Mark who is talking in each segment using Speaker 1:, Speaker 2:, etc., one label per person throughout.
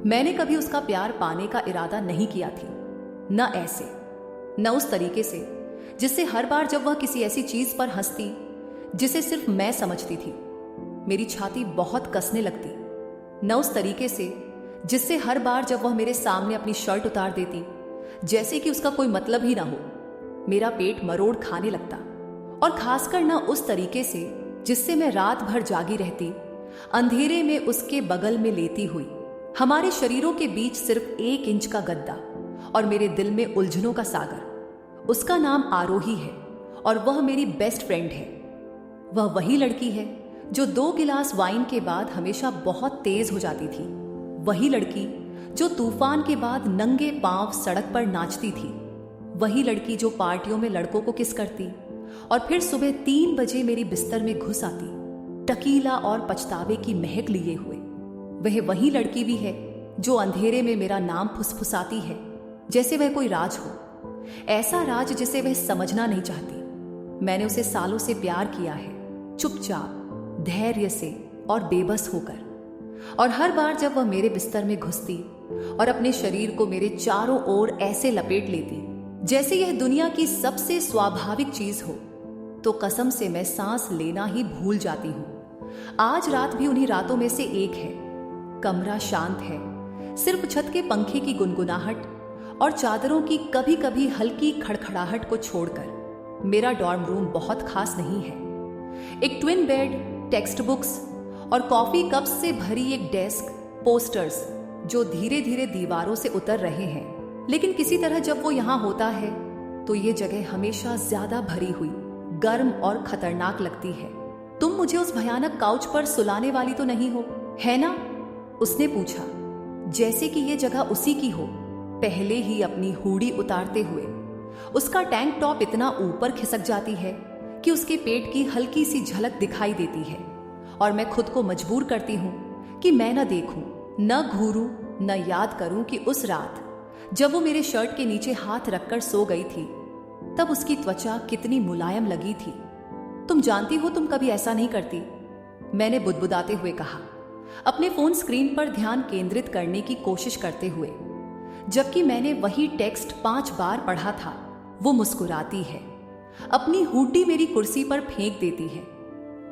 Speaker 1: मैंने कभी उसका प्यार पाने का इरादा नहीं किया थी, न ऐसे, न उस तरीके से जिससे हर बार जब वह किसी ऐसी चीज पर हंसती जिसे सिर्फ मैं समझती थी, मेरी छाती बहुत कसने लगती, न उस तरीके से जिससे हर बार जब वह मेरे सामने अपनी शर्ट उतार देती जैसे कि उसका कोई मतलब ही ना हो, मेरा पेट मरोड़ खाने लगता, और खासकर न उस तरीके से जिससे मैं रात भर जागी रहती, अंधेरे में उसके बगल में लेटी हुई, हमारे शरीरों के बीच सिर्फ 1 इंच का गद्दा और मेरे दिल में उलझनों का सागर। उसका नाम आरोही है और वह मेरी बेस्ट फ्रेंड है। वह वही लड़की है जो 2 गिलास वाइन के बाद हमेशा बहुत तेज हो जाती थी, वही लड़की जो तूफान के बाद नंगे पांव सड़क पर नाचती थी, वही लड़की जो पार्टियों में लड़कों को किस करती और फिर सुबह 3 बजे मेरी बिस्तर में घुस आती, टकीला और पछतावे की महक लिए हुए। वह वही लड़की भी है जो अंधेरे में मेरा नाम फुसफुसाती है जैसे वह कोई राज हो, ऐसा राज जिसे वह समझना नहीं चाहती। मैंने उसे सालों से प्यार किया है, चुपचाप, धैर्य से और बेबस होकर, और हर बार जब वह मेरे बिस्तर में घुसती और अपने शरीर को मेरे चारों ओर ऐसे लपेट लेती जैसे यह दुनिया की सबसे स्वाभाविक चीज हो, तो कसम से मैं सांस लेना ही भूल जाती हूं। आज रात भी उन्हीं रातों में से एक है। कमरा शांत है, सिर्फ छत के पंखे की गुनगुनाहट और चादरों की कभी कभी हल्की खड़खड़ाहट को छोड़कर। मेरा डॉर्म रूम बहुत खास नहीं है। एक ट्विन बेड, टेक्स्ट बुक्स और कॉफी कप्स से भरी एक डेस्क, पोस्टर्स जो धीरे धीरे दीवारों से उतर रहे हैं, लेकिन किसी तरह जब वो यहाँ होता है तो ये जगह हमेशा ज्यादा भरी हुई, गर्म और खतरनाक लगती है। तुम मुझे उस भयानक काउच पर सुलाने वाली तो नहीं हो, है ना? उसने पूछा, जैसे कि ये जगह उसी की हो, पहले ही अपनी हुडी उतारते हुए। उसका टैंक टॉप इतना ऊपर खिसक जाती है कि उसके पेट की हल्की सी झलक दिखाई देती है, और मैं खुद को मजबूर करती हूं कि मैं न देखूं, न घूरूं, न याद करूं कि उस रात जब वो मेरे शर्ट के नीचे हाथ रखकर सो गई थी, तब उसकी त्वचा कितनी मुलायम लगी थी। तुम जानती हो तुम कभी ऐसा नहीं करती, मैंने बुदबुदाते हुए कहा, अपने फोन स्क्रीन पर ध्यान केंद्रित करने की कोशिश करते हुए। जबकि मैंने वही टेक्स्ट 5 बार पढ़ा था। वो मुस्कुराती है, अपनी हुडी मेरी कुर्सी पर फेंक देती है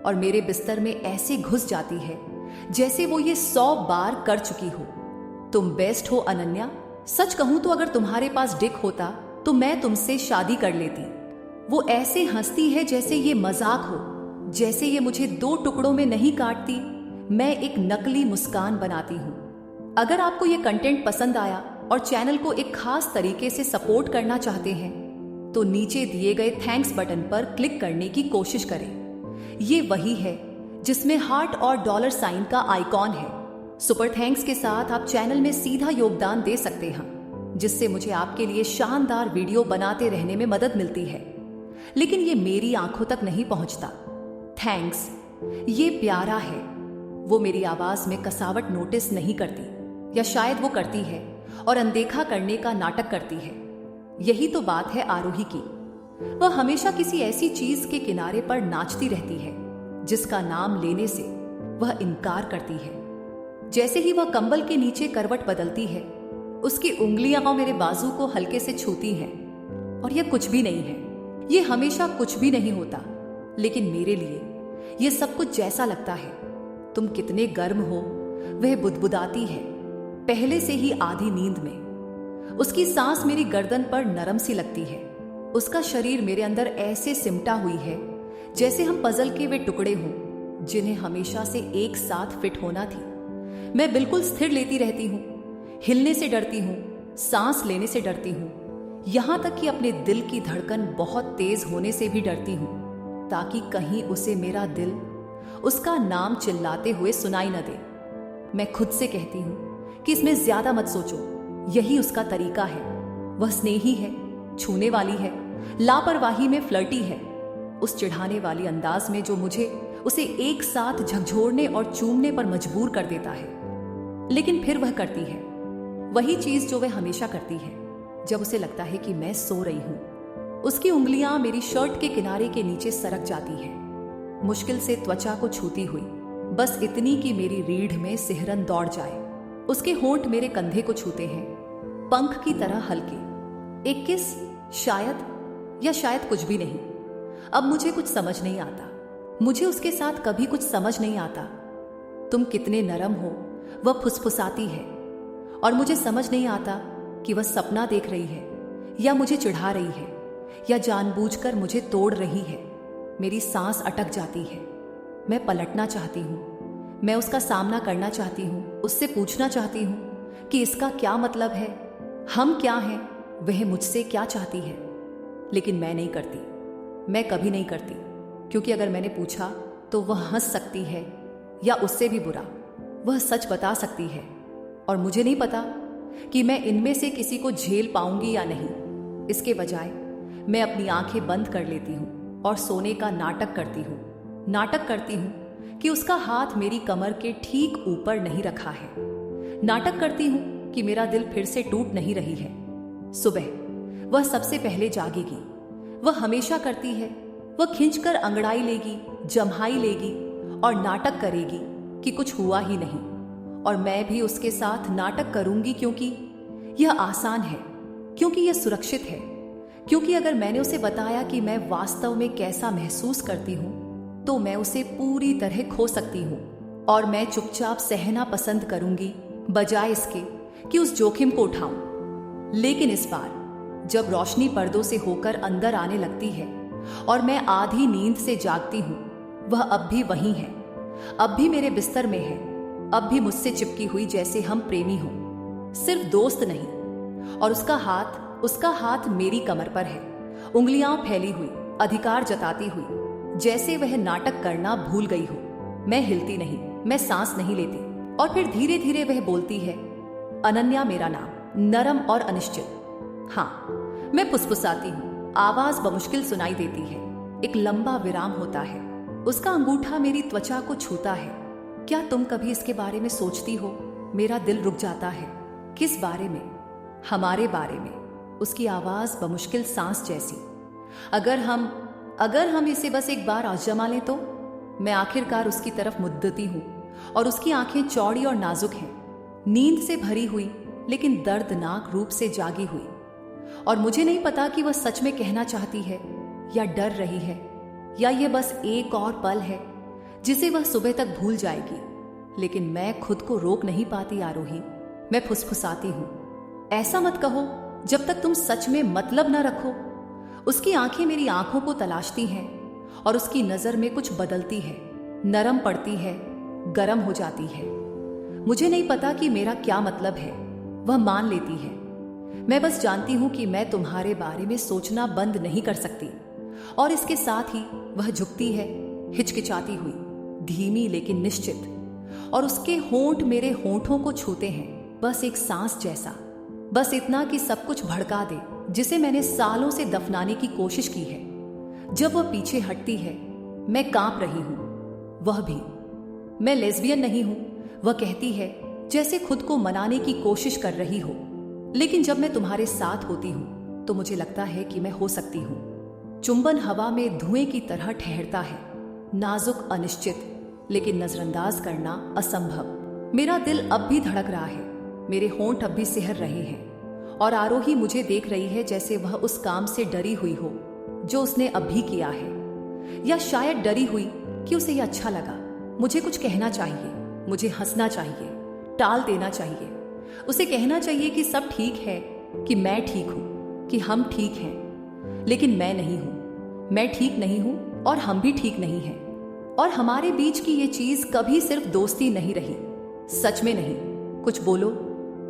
Speaker 1: और मेरे बिस्तर में ऐसे घुस जाती है जैसे वो ये 100 बार कर चुकी हो। तुम बेस्ट हो अनन्या। सच कहूं तो अगर तुम्हारे पास डिक होता तो मैं तुमसे शादी कर लेती। वो ऐसे हंसती है जैसे ये मजाक हो, जैसे ये मुझे 2 टुकड़ों में नहीं काटती, मैं एक नकली मुस्कान बनाती हूं। अगर आपको ये कंटेंट पसंद आया और चैनल को एक खास तरीके से सपोर्ट करना चाहते हैं तो नीचे दिए गए थैंक्स बटन पर क्लिक करने की कोशिश करें। ये वही है जिसमें हार्ट और डॉलर साइन का आइकॉन है। सुपर थैंक्स के साथ आप चैनल में सीधा योगदान दे सकते हैं, जिससे मुझे आपके लिए शानदार वीडियो बनाते रहने में मदद मिलती है, लेकिन ये मेरी आंखों तक नहीं पहुंचता। थैंक्स, ये प्यारा है। वो मेरी आवाज में कसावट नोटिस नहीं करती, या शायद वो करती है और अनदेखा करने का नाटक करती है। यही तो बात है आरोही की। वह हमेशा किसी ऐसी चीज के किनारे पर नाचती रहती है जिसका नाम लेने से वह इनकार करती है। जैसे ही वह कंबल के नीचे करवट बदलती है, उसकी उंगलियां मेरे बाजू को हल्के से छूती हैं, और यह कुछ भी नहीं है। ये हमेशा कुछ भी नहीं होता, लेकिन मेरे लिए यह सब कुछ जैसा लगता है। तुम कितने गर्म हो, वह बुदबुदाती है, पहले से ही आधी नींद में। उसकी सांस मेरी गर्दन पर नरम सी लगती है। उसका शरीर मेरे अंदर ऐसे सिमटा हुई है जैसे हम पजल के वे टुकड़े हों जिन्हें हमेशा से एक साथ फिट होना थी। मैं बिल्कुल स्थिर लेती रहती हूँ, हिलने से डरती हूँ, सांस लेने से डरती हूँ, यहां तक कि अपने दिल की धड़कन बहुत तेज होने से भी डरती हूँ, ताकि कहीं उसे मेरा दिल उसका नाम चिल्लाते हुए सुनाई न दे। मैं खुद से कहती हूं कि इसमें ज्यादा मत सोचो, यही उसका तरीका है। वह स्नेही है, छूने वाली है, लापरवाही में फ्लर्टी है, उस चिढ़ाने वाली अंदाज में जो मुझे उसे एक साथ झकझोरने और चूमने पर मजबूर कर देता है। लेकिन फिर वह करती है वही चीज जो वह हमेशा करती है जब उसे लगता है कि मैं सो रही हूं। उसकी उंगलियां मेरी शर्ट के किनारे के नीचे सरक जाती हैं, मुश्किल से त्वचा को छूती हुई, बस इतनी कि मेरी रीढ़ में सिहरन दौड़ जाए। उसके होंठ मेरे कंधे को छूते हैं, पंख की तरह हल्के। एक किस, शायद कुछ भी नहीं। अब मुझे कुछ समझ नहीं आता। मुझे उसके साथ कभी कुछ समझ नहीं आता। तुम कितने नरम हो, वह फुसफुसाती है, और मुझे समझ नहीं आता कि वह सपना देख रही है या मुझे चिढ़ा रही है या जानबूझकर मुझे तोड़ रही है। मेरी सांस अटक जाती है। मैं पलटना चाहती हूँ, मैं उसका सामना करना चाहती हूँ, उससे पूछना चाहती हूँ कि इसका क्या मतलब है, हम क्या हैं, वह मुझसे क्या चाहती है। लेकिन मैं नहीं करती, मैं कभी नहीं करती, क्योंकि अगर मैंने पूछा तो वह हंस सकती है, या उससे भी बुरा वह सच बता सकती है, और मुझे नहीं पता कि मैं इनमें से किसी को झेल पाऊंगी या नहीं। इसके बजाय मैं अपनी आंखें बंद कर लेती हूँ और सोने का नाटक करती हूँ कि उसका हाथ मेरी कमर के ठीक ऊपर नहीं रखा है। नाटक करती हूँ कि मेरा दिल फिर से टूट नहीं रही है। सुबह वह सबसे पहले जागेगी। वह हमेशा करती है। वह खींचकर अंगड़ाई लेगी, जम्हाई लेगी और नाटक करेगी कि कुछ हुआ ही नहीं, और मैं भी उसके साथ नाटक करूंगी, क्योंकि यह आसान है, क्योंकि यह सुरक्षित है, क्योंकि अगर मैंने उसे बताया कि मैं वास्तव में कैसा महसूस करती हूं तो मैं उसे पूरी तरह खो सकती हूँ, और मैं चुपचाप सहना पसंद करूंगी बजाय इसके कि उस जोखिम को उठाऊं। लेकिन इस बार जब रोशनी पर्दों से होकर अंदर आने लगती है और मैं आधी नींद से जागती हूँ, वह अब भी वहीं है, अब भी मेरे बिस्तर में है, अब भी मुझसे चिपकी हुई जैसे हम प्रेमी हों, सिर्फ दोस्त नहीं। और उसका हाथ मेरी कमर पर है, उंगलियां फैली हुई, अधिकार जताती हुई, जैसे वह नाटक करना भूल गई हो। मैं हिलती नहीं, मैं सांस नहीं लेती, और फिर धीरे धीरे वह बोलती है, अनन्या मेरा नाम, नरम और अनिश्चित। हाँ, मैं फुसफुसाती हूँ, आवाज बमुश्किल सुनाई देती है। एक लंबा विराम होता है, उसका अंगूठा मेरी त्वचा को छूता है। क्या तुम कभी इसके बारे में सोचती हो? मेरा दिल रुक जाता है। किस बारे में? हमारे बारे में। उसकी आवाज बमुश्किल सांस जैसी। अगर हम इसे बस एक बार आजमा लें तो? मैं आखिरकार उसकी तरफ मुद्दती हूँ, और उसकी आंखें चौड़ी और नाजुक हैं, नींद से भरी हुई लेकिन दर्दनाक रूप से जागी हुई। और मुझे नहीं पता कि वह सच में कहना चाहती है या डर रही है, या यह बस एक और पल है जिसे वह सुबह तक भूल जाएगी। लेकिन मैं खुद को रोक नहीं पाती आरोही। मैं फुसफुसाती हूँ, ऐसा मत कहो जब तक तुम सच में मतलब न रखो। उसकी आंखें मेरी आंखों को तलाशती हैं, और उसकी नजर में कुछ बदलती है, नरम पड़ती है, गर्म हो जाती है। मुझे नहीं पता कि मेरा क्या मतलब है। वह मान लेती है। मैं बस जानती हूं कि मैं तुम्हारे बारे में सोचना बंद नहीं कर सकती। और इसके साथ ही वह झुकती है, हिचकिचाती हुई, धीमी लेकिन निश्चित, और उसके होंठ मेरे होंठों को छूते हैं, बस एक सांस जैसा, बस इतना कि सब कुछ भड़का दे, जिसे मैंने सालों से दफनाने की कोशिश की है। जब वह पीछे हटती है, मैं कांप रही हूं, वह भी। मैं लेस्बियन नहीं हूं, वह कहती है, जैसे खुद को मनाने की कोशिश कर रही हो। लेकिन जब मैं तुम्हारे साथ होती हूं तो मुझे लगता है कि मैं हो सकती हूं। चुंबन हवा में धुएं की तरह ठहरता है, नाजुक, अनिश्चित, लेकिन नजरअंदाज करना असंभव। मेरा दिल अब भी धड़क रहा है, मेरे होंठ अब भी सिहर रहे हैं, और आरोही मुझे देख रही है जैसे वह उस काम से डरी हुई हो जो उसने अभी किया है, या शायद डरी हुई कि उसे यह अच्छा लगा। मुझे कुछ कहना चाहिए, मुझे हंसना चाहिए, टाल देना चाहिए, उसे कहना चाहिए कि सब ठीक है, कि मैं ठीक हूं, कि हम ठीक हैं। लेकिन मैं नहीं हूं, मैं ठीक नहीं हूं, और हम भी ठीक नहीं हैं। और हमारे बीच की ये चीज कभी सिर्फ दोस्ती नहीं रही, सच में नहीं। कुछ बोलो,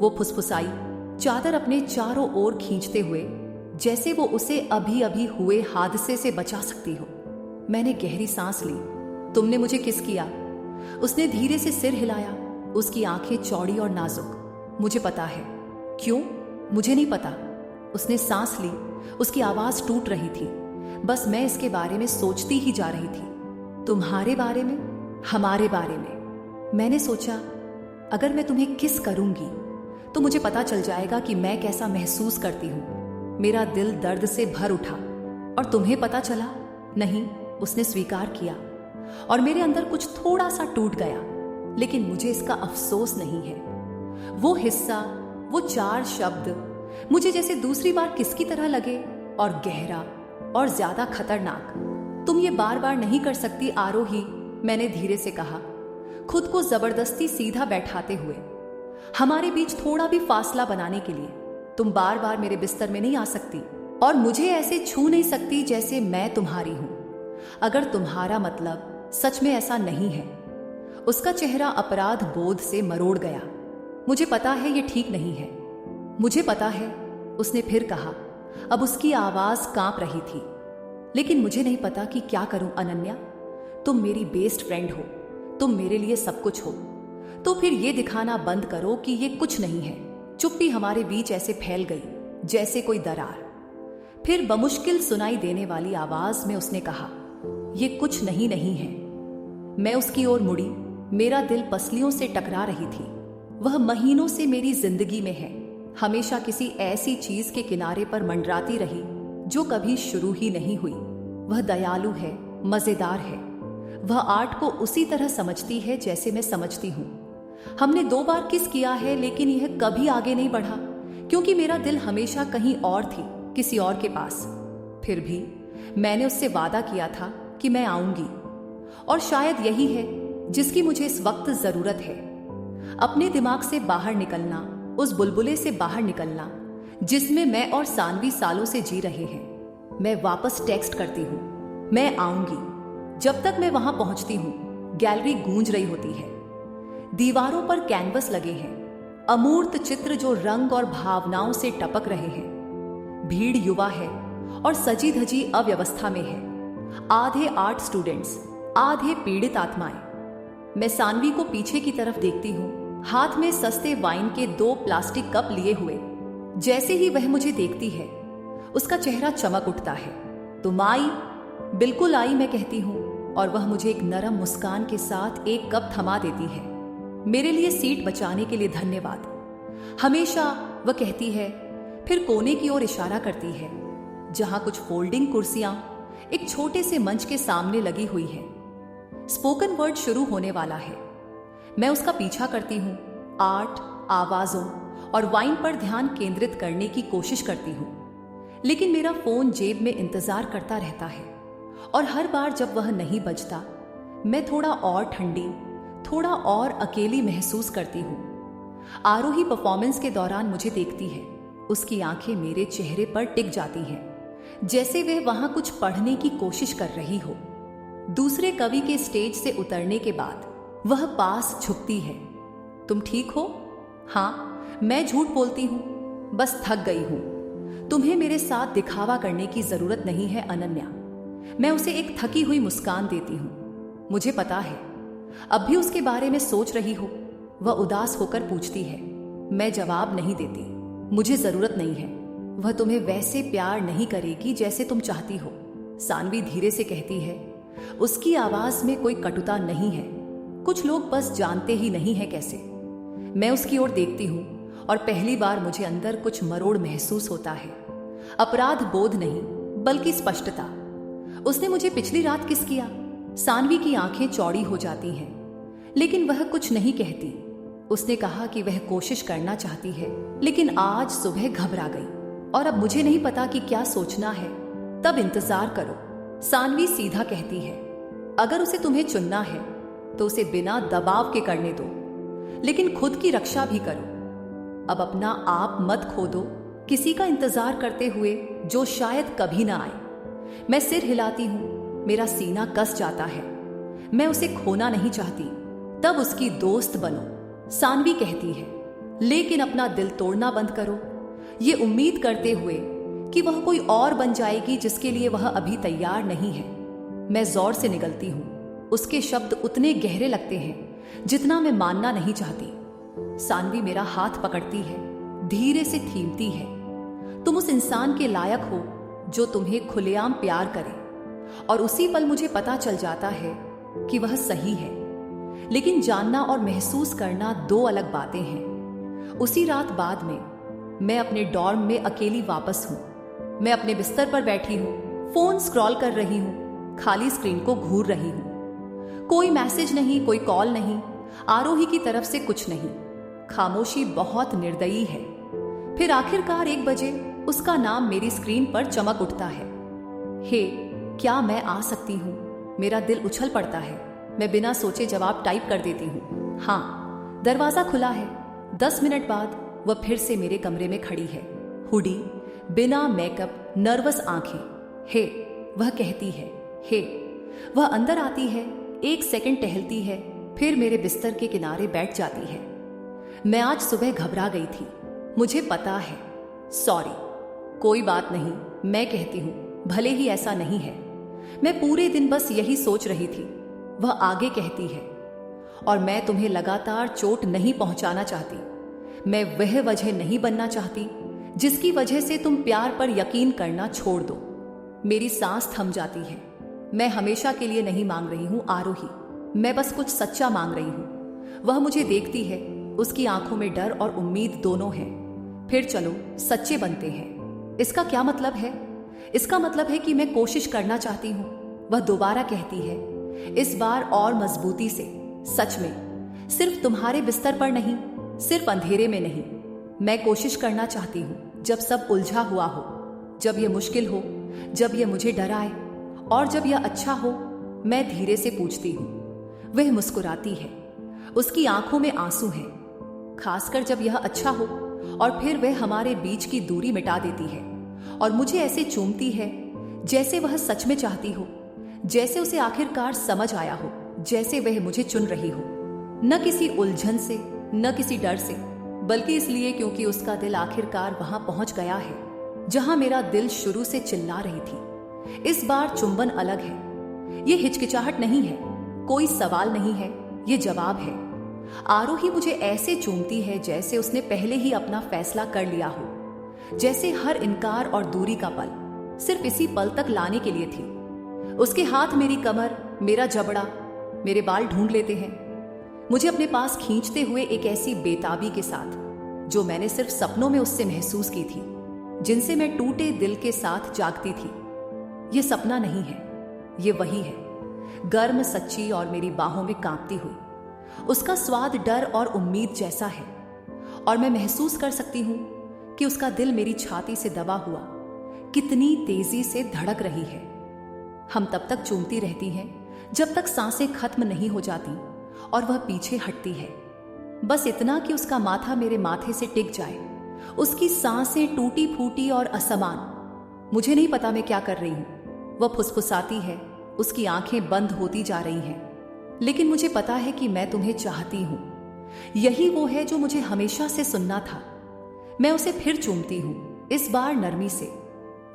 Speaker 1: वो फुसफुसाई, चादर अपने चारों ओर खींचते हुए, जैसे वो उसे अभी अभी हुए हादसे से बचा सकती हो। मैंने गहरी सांस ली। तुमने मुझे किस किया? उसने धीरे से सिर हिलाया, उसकी आंखें चौड़ी और नाजुक। मुझे पता है। क्यों? मुझे नहीं पता। उसने सांस ली, उसकी आवाज टूट रही थी। बस मैं इसके बारे में सोचती ही जा रही थी। तुम्हारे बारे में, हमारे बारे में। मैंने सोचा, अगर मैं तुम्हें किस करूंगी तो मुझे पता चल जाएगा कि मैं कैसा महसूस करती हूं। मेरा दिल दर्द से भर उठा। और तुम्हें पता चला? नहीं, उसने स्वीकार किया, और मेरे अंदर कुछ थोड़ा सा टूट गया। लेकिन मुझे इसका अफसोस नहीं है। वो हिस्सा, वो 4 शब्द मुझे जैसे दूसरी बार किसकी तरह लगे, और गहरा और ज्यादा खतरनाक। तुम ये बार बार नहीं कर सकती आरोही, मैंने धीरे से कहा, खुद को जबरदस्ती सीधा बैठाते हुए। हमारे बीच थोड़ा भी फासला बनाने के लिए तुम बार बार मेरे बिस्तर में नहीं आ सकती और मुझे ऐसे छू नहीं सकती जैसे मैं तुम्हारी हूं। अगर तुम्हारा मतलब सच में ऐसा नहीं है। उसका चेहरा अपराध बोध से मरोड़ गया। मुझे पता है ये ठीक नहीं है, मुझे पता है, उसने फिर कहा। अब उसकी आवाज कांप रही थी। लेकिन मुझे नहीं पता कि क्या करूं अनन्या। तुम मेरी बेस्ट फ्रेंड हो, तुम मेरे लिए सब कुछ हो, तो फिर ये दिखाना बंद करो कि ये कुछ नहीं है। चुप्पी हमारे बीच ऐसे फैल गई जैसे कोई दरार। फिर बमुश्किल सुनाई देने वाली आवाज में उसने कहा, ये कुछ नहीं है। मैं उसकी ओर मुड़ी। मेरा दिल पसलियों से टकरा रही थी। वह महीनों से मेरी जिंदगी में है, हमेशा किसी ऐसी चीज के किनारे पर मंडराती रही जो कभी शुरू ही नहीं हुई। वह दयालु है, मजेदार है। वह आर्ट को उसी तरह समझती है जैसे मैं समझती हूँ। हमने 2 बार किस किया है, लेकिन यह कभी आगे नहीं बढ़ा क्योंकि मेरा दिल हमेशा कहीं और थी, किसी और के पास। फिर भी मैंने उससे वादा किया था कि मैं आऊंगी, और शायद यही है जिसकी मुझे इस वक्त जरूरत है। अपने दिमाग से बाहर निकलना, उस बुलबुले से बाहर निकलना जिसमें मैं और सानवी सालों से जी रहे हैं। मैं वापस टेक्स्ट करती हूँ, मैं आऊंगी। जब तक मैं वहां पहुंचती हूँ, गैलरी गूंज रही होती है। दीवारों पर कैनवस लगे हैं, अमूर्त चित्र जो रंग और भावनाओं से टपक रहे हैं। भीड़ युवा है और सजी धजी अव्यवस्था में है। आधे आर्ट स्टूडेंट्स, आधे पीड़ित आत्माएं। मैं सानवी को पीछे की तरफ देखती हूँ, हाथ में सस्ते वाइन के 2 प्लास्टिक कप लिए हुए। जैसे ही वह मुझे देखती है, उसका चेहरा चमक उठता है। तुम आई? बिल्कुल आई, मैं कहती हूँ, और वह मुझे एक नरम मुस्कान के साथ एक कप थमा देती है। मेरे लिए सीट बचाने के लिए धन्यवाद। हमेशा, वह कहती है, फिर कोने की ओर इशारा करती है जहां कुछ फोल्डिंग कुर्सियां एक छोटे से मंच के सामने लगी हुई है। स्पोकन वर्ड शुरू होने वाला है। मैं उसका पीछा करती हूँ, आर्ट, आवाजों और वाइन पर ध्यान केंद्रित करने की कोशिश करती हूँ। लेकिन मेरा फोन जेब में इंतजार करता रहता है, और हर बार जब वह नहीं बजता, मैं थोड़ा और ठंडी, थोड़ा और अकेली महसूस करती हूँ। आरोही परफॉर्मेंस के दौरान मुझे देखती है। उसकी आंखें मेरे चेहरे पर टिक जाती हैं, जैसे वह वहां कुछ पढ़ने की कोशिश कर रही हो। दूसरे कवि के स्टेज से उतरने के बाद वह पास झुकती है। तुम ठीक हो? हाँ, मैं झूठ बोलती हूँ, बस थक गई हूँ। तुम्हें मेरे साथ दिखावा करने की जरूरत नहीं है अनन्या। मैं उसे एक थकी हुई मुस्कान देती हूँ। मुझे पता है, अब भी उसके बारे में सोच रही हो। वह उदास होकर पूछती है। मैं जवाब नहीं देती। मुझे जरूरत नहीं है। वह तुम्हें वैसे प्यार नहीं करेगी जैसे तुम चाहती हो, सानवी धीरे से कहती है। उसकी आवाज में कोई कटुता नहीं है। कुछ लोग बस जानते ही नहीं है कैसे। मैं उसकी ओर देखती हूँ और पहली बार मुझे अंदर कुछ मरोड़ महसूस होता है। अपराध बोध नहीं, बल्कि स्पष्टता। उसने मुझे पिछली रात किस किया? सानवी की आंखें चौड़ी हो जाती हैं, लेकिन वह कुछ नहीं कहती। उसने कहा कि वह कोशिश करना चाहती है, लेकिन आज सुबह घबरा गई और अब मुझे नहीं पता कि क्या सोचना है। तब इंतजार करो, सानवी सीधा कहती है। अगर उसे तुम्हें चुनना है तो उसे बिना दबाव के करने दो, लेकिन खुद की रक्षा भी करो। अब अपना आप मत खो दो किसी का इंतजार करते हुए जो शायद कभी ना आए। मैं सिर हिलाती हूं, मेरा सीना कस जाता है। मैं उसे खोना नहीं चाहती। तब उसकी दोस्त बनो, सानवी कहती है, लेकिन अपना दिल तोड़ना बंद करो, ये उम्मीद करते हुए कि वह कोई और बन जाएगी जिसके लिए वह अभी तैयार नहीं है। मैं जोर से निगलती हूं। उसके शब्द उतने गहरे लगते हैं जितना मैं मानना नहीं चाहती। सानवी मेरा हाथ पकड़ती है, धीरे से थीमती है। तुम उस इंसान के लायक हो जो तुम्हें खुलेआम प्यार करे। और उसी पल मुझे पता चल जाता है कि वह सही है। लेकिन जानना और महसूस करना 2 अलग बातें हैं। उसी रात बाद में मैं अपने डॉर्म में अकेली वापस हूं। मैं अपने बिस्तर पर बैठी हूं, फोन स्क्रॉल कर रही हूं, खाली स्क्रीन को घूर रही हूं। कोई मैसेज नहीं, कोई कॉल नहीं, आरोही की तरफ से कुछ नहीं। खामोशी बहुत निर्दयी है। फिर आखिरकार 1 बजे उसका नाम मेरी स्क्रीन पर चमक उठता है। हे, क्या मैं आ सकती हूँ? मेरा दिल उछल पड़ता है। मैं बिना सोचे जवाब टाइप कर देती हूँ, हाँ। दरवाजा खुला है। 10 मिनट बाद वह फिर से मेरे कमरे में खड़ी है, हुडी, बिना मेकअप, नर्वस आंखें। हे, वह कहती है। हे, वह अंदर आती है, 1 सेकंड टहलती है, फिर मेरे बिस्तर के किनारे बैठ जाती है। मैं आज सुबह घबरा गई थी, मुझे पता है। सॉरी। कोई बात नहीं, मैं कहती हूँ, भले ही ऐसा नहीं है। मैं पूरे दिन बस यही सोच रही थी। वह आगे कहती है, और मैं तुम्हें लगातार चोट नहीं पहुंचाना चाहती। मैं वह वजह नहीं बनना चाहती जिसकी वजह से तुम प्यार पर यकीन करना छोड़ दो। मेरी सांस थम जाती है। मैं हमेशा के लिए नहीं मांग रही हूं आरोही, मैं बस कुछ सच्चा मांग रही हूं। वह मुझे देखती है, उसकी आंखों में डर और उम्मीद दोनों है। फिर चलो सच्चे बनते हैं। इसका क्या मतलब है? इसका मतलब है कि मैं कोशिश करना चाहती हूं। वह दोबारा कहती है, इस बार और मजबूती से। सच में, सिर्फ तुम्हारे बिस्तर पर नहीं, सिर्फ अंधेरे में नहीं। मैं कोशिश करना चाहती हूं जब सब उलझा हुआ हो, जब यह मुश्किल हो, जब यह मुझे डराए, और जब यह अच्छा हो। मैं धीरे से पूछती हूं। वह मुस्कुराती है, उसकी आंखों में आंसू हैं, खासकर जब यह अच्छा हो। और फिर वह हमारे बीच की दूरी मिटा देती है और मुझे ऐसे चूमती है जैसे वह सच में चाहती हो, जैसे उसे आखिरकार समझ आया हो, जैसे वह मुझे चुन रही हो। न किसी उलझन से, न किसी डर से, बल्कि इसलिए क्योंकि उसका दिल आखिरकार वहां पहुंच गया है जहां मेरा दिल शुरू से चिल्ला रही थी। इस बार चुंबन अलग है। ये हिचकिचाहट नहीं है, कोई सवाल नहीं है, ये जवाब है। आरोही मुझे ऐसे चूमती है जैसे उसने पहले ही अपना फैसला कर लिया हो, जैसे हर इनकार और दूरी का पल सिर्फ इसी पल तक लाने के लिए थी। उसके हाथ मेरी कमर, मेरा जबड़ा, मेरे बाल ढूंढ लेते हैं, मुझे अपने पास खींचते हुए एक ऐसी बेताबी के साथ जो मैंने सिर्फ सपनों में उससे महसूस की थी, जिनसे मैं टूटे दिल के साथ जागती थी। ये सपना नहीं है, ये वही है, गर्म, सच्ची और मेरी बाहों में कांपती हुई। उसका स्वाद डर और उम्मीद जैसा है, और मैं महसूस कर सकती हूं कि उसका दिल मेरी छाती से दबा हुआ कितनी तेजी से धड़क रही है। हम तब तक चूमती रहती हैं जब तक सांसें खत्म नहीं हो जाती और वह पीछे हटती है, बस इतना कि उसका माथा मेरे माथे से टिक जाए। उसकी सांसें टूटी फूटी और असमान। मुझे नहीं पता मैं क्या कर रही हूं। वह फुसफुसाती है, उसकी आंखें बंद होती जा रही हैं, लेकिन मुझे पता है कि मैं तुम्हें चाहती हूं। यही वो है जो मुझे हमेशा से सुनना था। मैं उसे फिर चूमती हूं, इस बार नरमी से,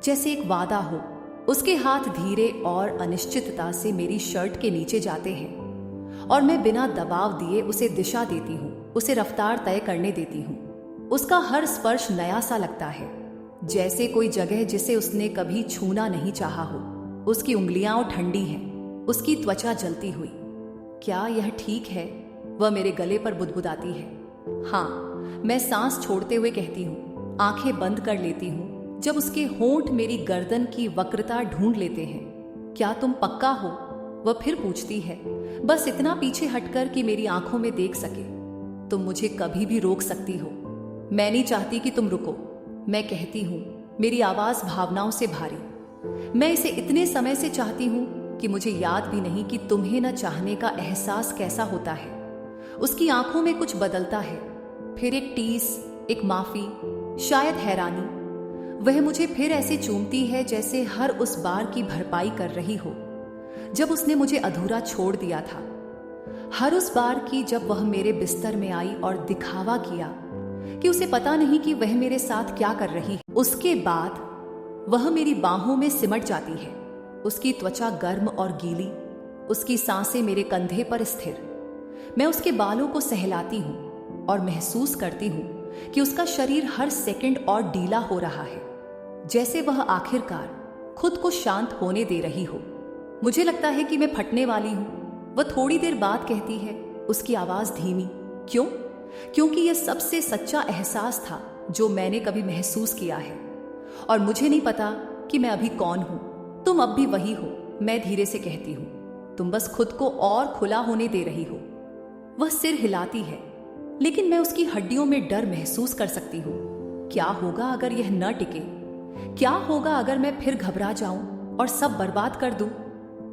Speaker 1: जैसे एक वादा हो। उसके हाथ धीरे और अनिश्चितता से मेरी शर्ट के नीचे जाते हैं और मैं बिना दबाव दिए उसे दिशा देती हूं, उसे रफ्तार तय करने देती हूं। उसका हर स्पर्श नया सा लगता है, जैसे कोई जगह जिसे उसने कभी छूना नहीं चाहा हो। उसकी उंगलियां ठंडी हैं, उसकी त्वचा जलती हुई। क्या यह ठीक है? वह मेरे गले पर बुदबुदाती है। हाँ, मैं सांस छोड़ते हुए कहती हूँ, आंखें बंद कर लेती हूँ जब उसके होंठ मेरी गर्दन की वक्रता ढूंढ लेते हैं। क्या तुम पक्का हो? वह फिर पूछती है, बस इतना पीछे हटकर कि मेरी आंखों में देख सके। तुम मुझे कभी भी रोक सकती हो, मैं नहीं चाहती कि तुम रुको। मैं कहती हूँ, मेरी आवाज भावनाओं से भारी। मैं इसे इतने समय से चाहती हूँ कि मुझे याद भी नहीं कि तुम्हें न चाहने का एहसास कैसा होता है। उसकी आंखों में कुछ बदलता है, फिर एक टीस, एक माफी, शायद हैरानी। वह मुझे फिर ऐसे चूमती है जैसे हर उस बार की भरपाई कर रही हो जब उसने मुझे अधूरा छोड़ दिया था। हर उस बार की जब वह मेरे बिस्तर में आई और दिखावा किया कि उसे पता नहीं कि वह मेरे साथ क्या कर रही है। उसके बाद वह मेरी बाहों में सिमट जाती है, उसकी त्वचा गर्म और गीली, उसकी सांसें मेरे कंधे पर स्थिर। मैं उसके बालों को सहलाती हूँ और महसूस करती हूँ कि उसका शरीर हर सेकंड और ढीला हो रहा है, जैसे वह आखिरकार खुद को शांत होने दे रही हो। मुझे लगता है कि मैं फटने वाली हूं। वह थोड़ी देर बाद कहती है, उसकी आवाज धीमी। क्यों? क्योंकि यह सबसे सच्चा एहसास था जो मैंने कभी महसूस किया है, और मुझे नहीं पता कि मैं अभी कौन हूं। तुम अब भी वही हो, मैं धीरे से कहती हूं। तुम बस खुद को और खुला होने दे रही हो। वह सिर हिलाती है, लेकिन मैं उसकी हड्डियों में डर महसूस कर सकती हूँ। क्या होगा अगर यह न टिके? क्या होगा अगर मैं फिर घबरा जाऊं और सब बर्बाद कर दूं?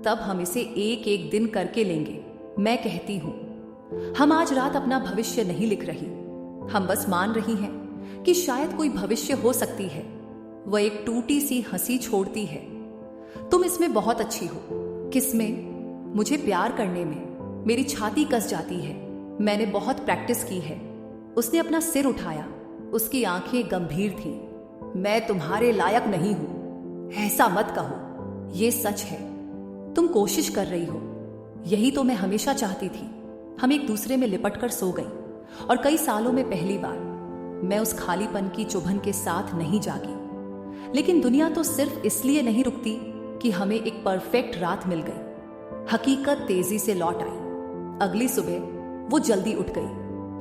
Speaker 1: तब हम इसे एक एक दिन करके लेंगे। मैं कहती हूं, हम आज रात अपना भविष्य नहीं लिख रही, हम बस मान रही हैं कि शायद कोई भविष्य हो सकती है। वह एक टूटी सी हंसी छोड़ती है। तुम इसमें बहुत अच्छी हो। किसमें? मुझे प्यार करने में। मेरी छाती कस जाती है। मैंने बहुत प्रैक्टिस की है। उसने अपना सिर उठाया। उसकी आंखें गंभीर थीं। मैं तुम्हारे लायक नहीं हूं। ऐसा मत कहो, यह सच है। तुम कोशिश कर रही हो। यही तो मैं हमेशा चाहती थी। हम एक दूसरे में लिपट कर सो गई और कई सालों में पहली बार मैं उस खालीपन की चुभन के साथ नहीं जागी। लेकिन दुनिया तो सिर्फ इसलिए नहीं रुकती कि हमें एक परफेक्ट रात मिल गई। हकीकत तेजी से लौट आई। अगली सुबह वो जल्दी उठ गई।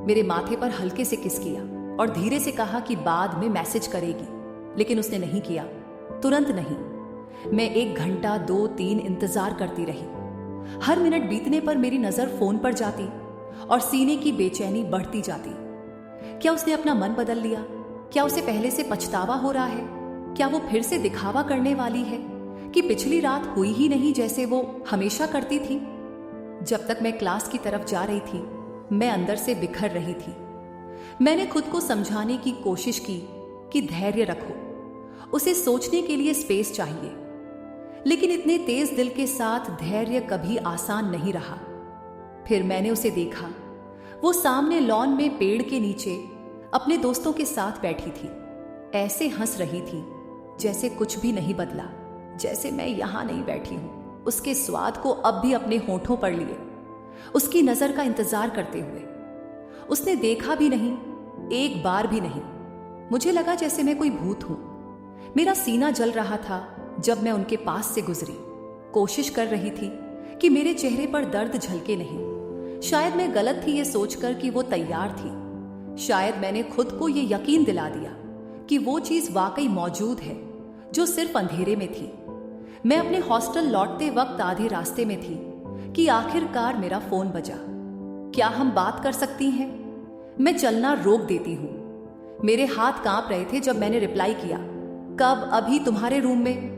Speaker 1: मेरे माथे पर हल्के से किस किया और धीरे से कहा कि बाद में मैसेज करेगी। लेकिन उसने नहीं किया, तुरंत नहीं। मैं 1 घंटा 2-3 इंतजार करती रही। हर मिनट बीतने पर मेरी नजर फोन पर जाती और सीने की बेचैनी बढ़ती जाती। क्या उसने अपना मन बदल लिया? क्या उसे पहले से पछतावा हो रहा है? क्या वो फिर से दिखावा करने वाली है कि पिछली रात हुई ही नहीं जैसे वो हमेशा करती थी? जब तक मैं क्लास की तरफ जा रही थी, मैं अंदर से बिखर रही थी। मैंने खुद को समझाने की कोशिश की कि धैर्य रखो, उसे सोचने के लिए स्पेस चाहिए। लेकिन इतने तेज दिल के साथ धैर्य कभी आसान नहीं रहा। फिर मैंने उसे देखा। वो सामने लॉन में पेड़ के नीचे अपने दोस्तों के साथ बैठी थी। ऐसे हंस रही थी जैसे कुछ भी नहीं बदला, जैसे मैं यहां नहीं बैठी हूं। उसके स्वाद को अब भी अपने होठों पर लिए, उसकी नजर का इंतजार करते हुए। उसने देखा भी नहीं, एक बार भी नहीं। मुझे लगा जैसे मैं कोई भूत हूं। मेरा सीना जल रहा था जब मैं उनके पास से गुजरी। कोशिश कर रही थी कि मेरे चेहरे पर दर्द झलके नहीं। शायद मैं गलत थी ये सोचकर कि वो तैयार थी। शायद मैंने खुद को ये यकीन दिला दिया कि वो चीज वाकई मौजूद है जो सिर्फ अंधेरे में थी। मैं अपने हॉस्टल लौटते वक्त आधे रास्ते में थी कि आखिरकार मेरा फोन बजा। क्या हम बात कर सकती हैं? मैं चलना रोक देती हूं। मेरे हाथ कांप रहे थे जब मैंने रिप्लाई किया, कब? अभी तुम्हारे रूम में।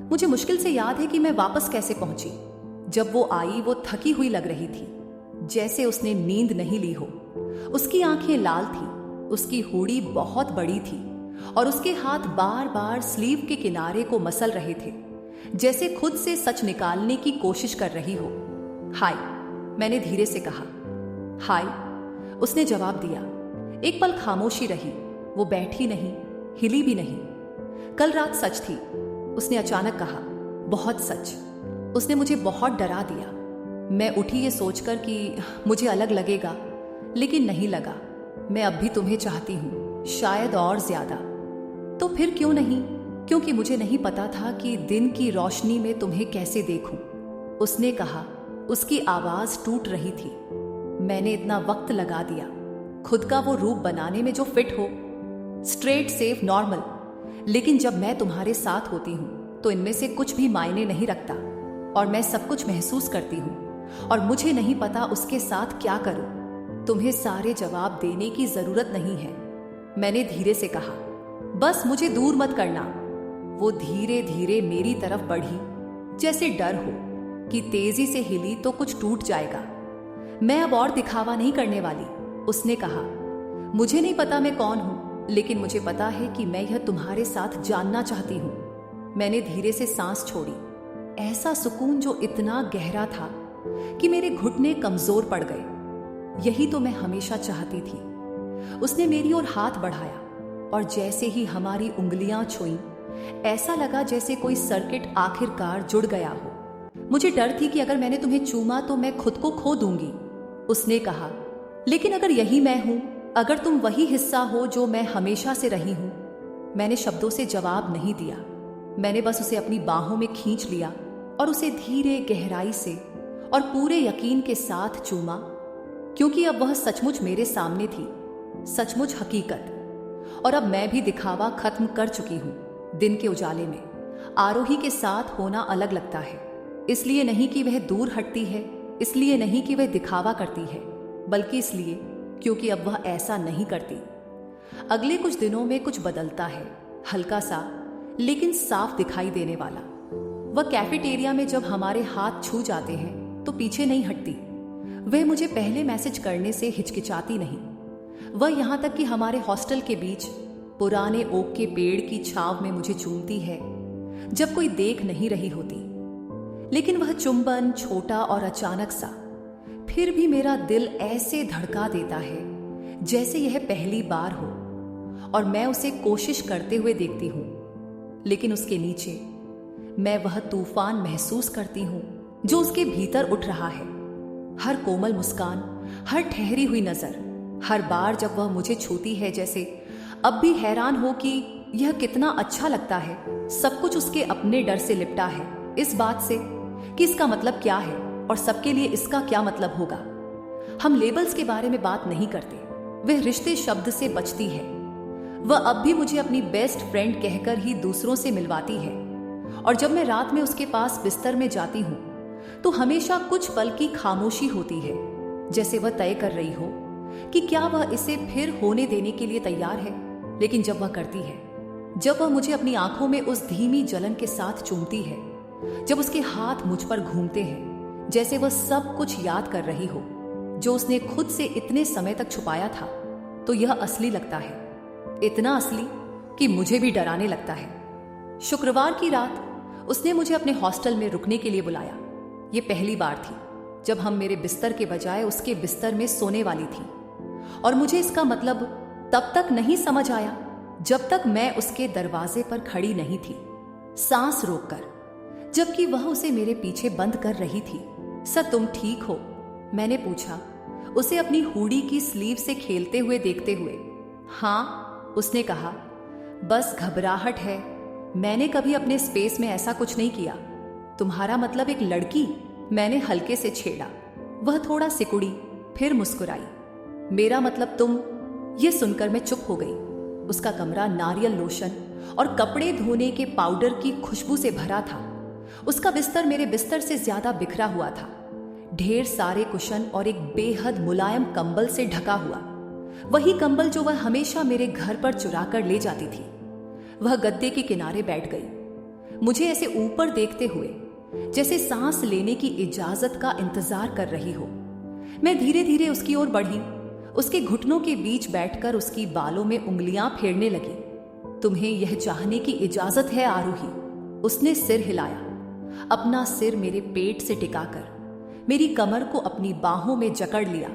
Speaker 1: मुझे मुश्किल से याद है कि मैं वापस कैसे पहुंची। जब वो आई, वो थकी हुई लग रही थी, जैसे उसने नींद नहीं ली हो। उसकी आंखें लाल थी, उसकी हूड़ी बहुत बड़ी थी और उसके हाथ बार बार स्लीव के किनारे को मसल रहे थे, जैसे खुद से सच निकालने की कोशिश कर रही हो। हाय, मैंने धीरे से कहा। हाय, उसने जवाब दिया। एक पल खामोशी रही। वो बैठी नहीं, हिली भी नहीं। कल रात सच थी, उसने अचानक कहा। बहुत सच। उसने मुझे बहुत डरा दिया। मैं उठी ये सोचकर कि मुझे अलग लगेगा, लेकिन नहीं लगा। मैं अब भी तुम्हें चाहती हूं, शायद और ज्यादा। तो फिर क्यों नहीं? क्योंकि मुझे नहीं पता था कि दिन की रोशनी में तुम्हें कैसे देखूं, उसने कहा। उसकी आवाज टूट रही थी। मैंने इतना वक्त लगा दिया खुद का वो रूप बनाने में जो फिट हो, स्ट्रेट, सेफ, नॉर्मल। लेकिन जब मैं तुम्हारे साथ होती हूं तो इनमें से कुछ भी मायने नहीं रखता और मैं सब कुछ महसूस करती हूं और मुझे नहीं पता उसके साथ क्या करूं। तुम्हें सारे जवाब देने की जरूरत नहीं है, मैंने धीरे से कहा। बस मुझे दूर मत करना। वो धीरे धीरे मेरी तरफ बढ़ी, जैसे डर हो कि तेजी से हिली तो कुछ टूट जाएगा। मैं अब और दिखावा नहीं करने वाली, उसने कहा। मुझे नहीं पता मैं कौन हूं, लेकिन मुझे पता है कि मैं यह तुम्हारे साथ जानना चाहती हूं। मैंने धीरे से सांस छोड़ी। ऐसा सुकून जो इतना गहरा था कि मेरे घुटने कमजोर पड़ गए। यही तो मैं हमेशा चाहती थी। उसने मेरी ओर हाथ बढ़ाया और जैसे ही हमारी उंगलियां छुईं, ऐसा लगा जैसे कोई सर्किट आखिरकार जुड़ गया हो। मुझे डर थी कि अगर मैंने तुम्हें चूमा तो मैं खुद को खो दूंगी, उसने कहा। लेकिन अगर यही मैं हूं, अगर तुम वही हिस्सा हो जो मैं हमेशा से रही हूं। मैंने शब्दों से जवाब नहीं दिया। मैंने बस उसे अपनी बाहों में खींच लिया और उसे धीरे, गहराई से और पूरे यकीन के साथ चूमा, क्योंकि अब वह सचमुच मेरे सामने थी, सचमुच हकीकत। और अब मैं भी दिखावा खत्म कर चुकी हूं। दिन के उजाले में आरोही के साथ होना अलग लगता है। इसलिए नहीं कि वह दूर हटती है, इसलिए नहीं कि वह दिखावा करती है, बल्कि इसलिए क्योंकि अब वह ऐसा नहीं करती। अगले कुछ दिनों में कुछ बदलता है, हल्का सा लेकिन साफ दिखाई देने वाला। वह कैफेटेरिया में जब हमारे हाथ छू जाते हैं तो पीछे नहीं हटती। वह मुझे पहले मैसेज करने से हिचकिचाती नहीं। वह यहां तक कि हमारे हॉस्टल के बीच पुराने ओक के पेड़ की छांव में मुझे चूमती है जब कोई देख नहीं रही होती। लेकिन वह चुंबन छोटा और अचानक सा, फिर भी मेरा दिल ऐसे धड़का देता है जैसे यह पहली बार हो। और मैं उसे कोशिश करते हुए देखती हूं, लेकिन उसके नीचे मैं वह तूफान महसूस करती हूं जो उसके भीतर उठ रहा है। हर कोमल मुस्कान, हर ठहरी हुई नजर, हर बार जब वह मुझे छूती है जैसे अब भी हैरान हो कि यह कितना अच्छा लगता है। सब कुछ उसके अपने डर से लिपटा है, इस बात से कि इसका मतलब क्या है और सबके लिए इसका क्या मतलब होगा। हम लेबल्स के बारे में बात नहीं करते, वह रिश्ते शब्द से बचती है। वह अब भी मुझे अपनी बेस्ट फ्रेंड कहकर ही दूसरों से मिलवाती है। और जब मैं रात में उसके पास बिस्तर में जाती हूं तो हमेशा कुछ पल की खामोशी होती है, जैसे वह तय कर रही हो कि क्या वह इसे फिर होने देने के लिए तैयार है। लेकिन जब वह करती है, जब वह मुझे अपनी आंखों में उस धीमी जलन के साथ चूमती है, जब उसके हाथ मुझ पर घूमते हैं जैसे वह सब कुछ याद कर रही हो जो उसने खुद से इतने समय तक छुपाया था, तो यह असली लगता है। इतना असली कि मुझे भी डराने लगता है। शुक्रवार की रात उसने मुझे अपने हॉस्टल में रुकने के लिए बुलाया। यह पहली बार थी जब हम मेरे बिस्तर के बजाय उसके बिस्तर में सोने वाली थी। और मुझे इसका मतलब तब तक नहीं समझ आया जब तक मैं उसके दरवाजे पर खड़ी नहीं थी, सांस रोककर, जबकि वह उसे मेरे पीछे बंद कर रही थी। सर तुम ठीक हो? मैंने पूछा, उसे अपनी हुडी की स्लीव से खेलते हुए देखते हुए। हाँ, उसने कहा, बस घबराहट है। मैंने कभी अपने स्पेस में ऐसा कुछ नहीं किया। तुम्हारा मतलब एक लड़की? मैंने हल्के से छेड़ा। वह थोड़ा सिकुड़ी, फिर मुस्कुराई। मेरा मतलब तुम। यह सुनकर मैं चुप हो गई। उसका कमरा नारियल लोशन और कपड़े धोने के पाउडर की खुशबू से भरा था। उसका बिस्तर मेरे बिस्तर से ज्यादा बिखरा हुआ था, ढेर सारे कुशन और एक बेहद मुलायम कंबल से ढका हुआ। वही कंबल जो वह हमेशा मेरे घर पर चुरा कर ले जाती थी। वह गद्दे के किनारे बैठ गई, मुझे ऐसे ऊपर देखते हुए जैसे सांस लेने की इजाजत का इंतजार कर रही हो। मैं धीरे धीरे उसकी ओर बढ़ी, उसके घुटनों के बीच बैठकर उसकी बालों में उंगलियां फेरने लगी। तुम्हें यह चाहने की इजाजत है आरूही। उसने सिर हिलाया, अपना सिर मेरे पेट से टिकाकर मेरी कमर को अपनी बाहों में जकड़ लिया।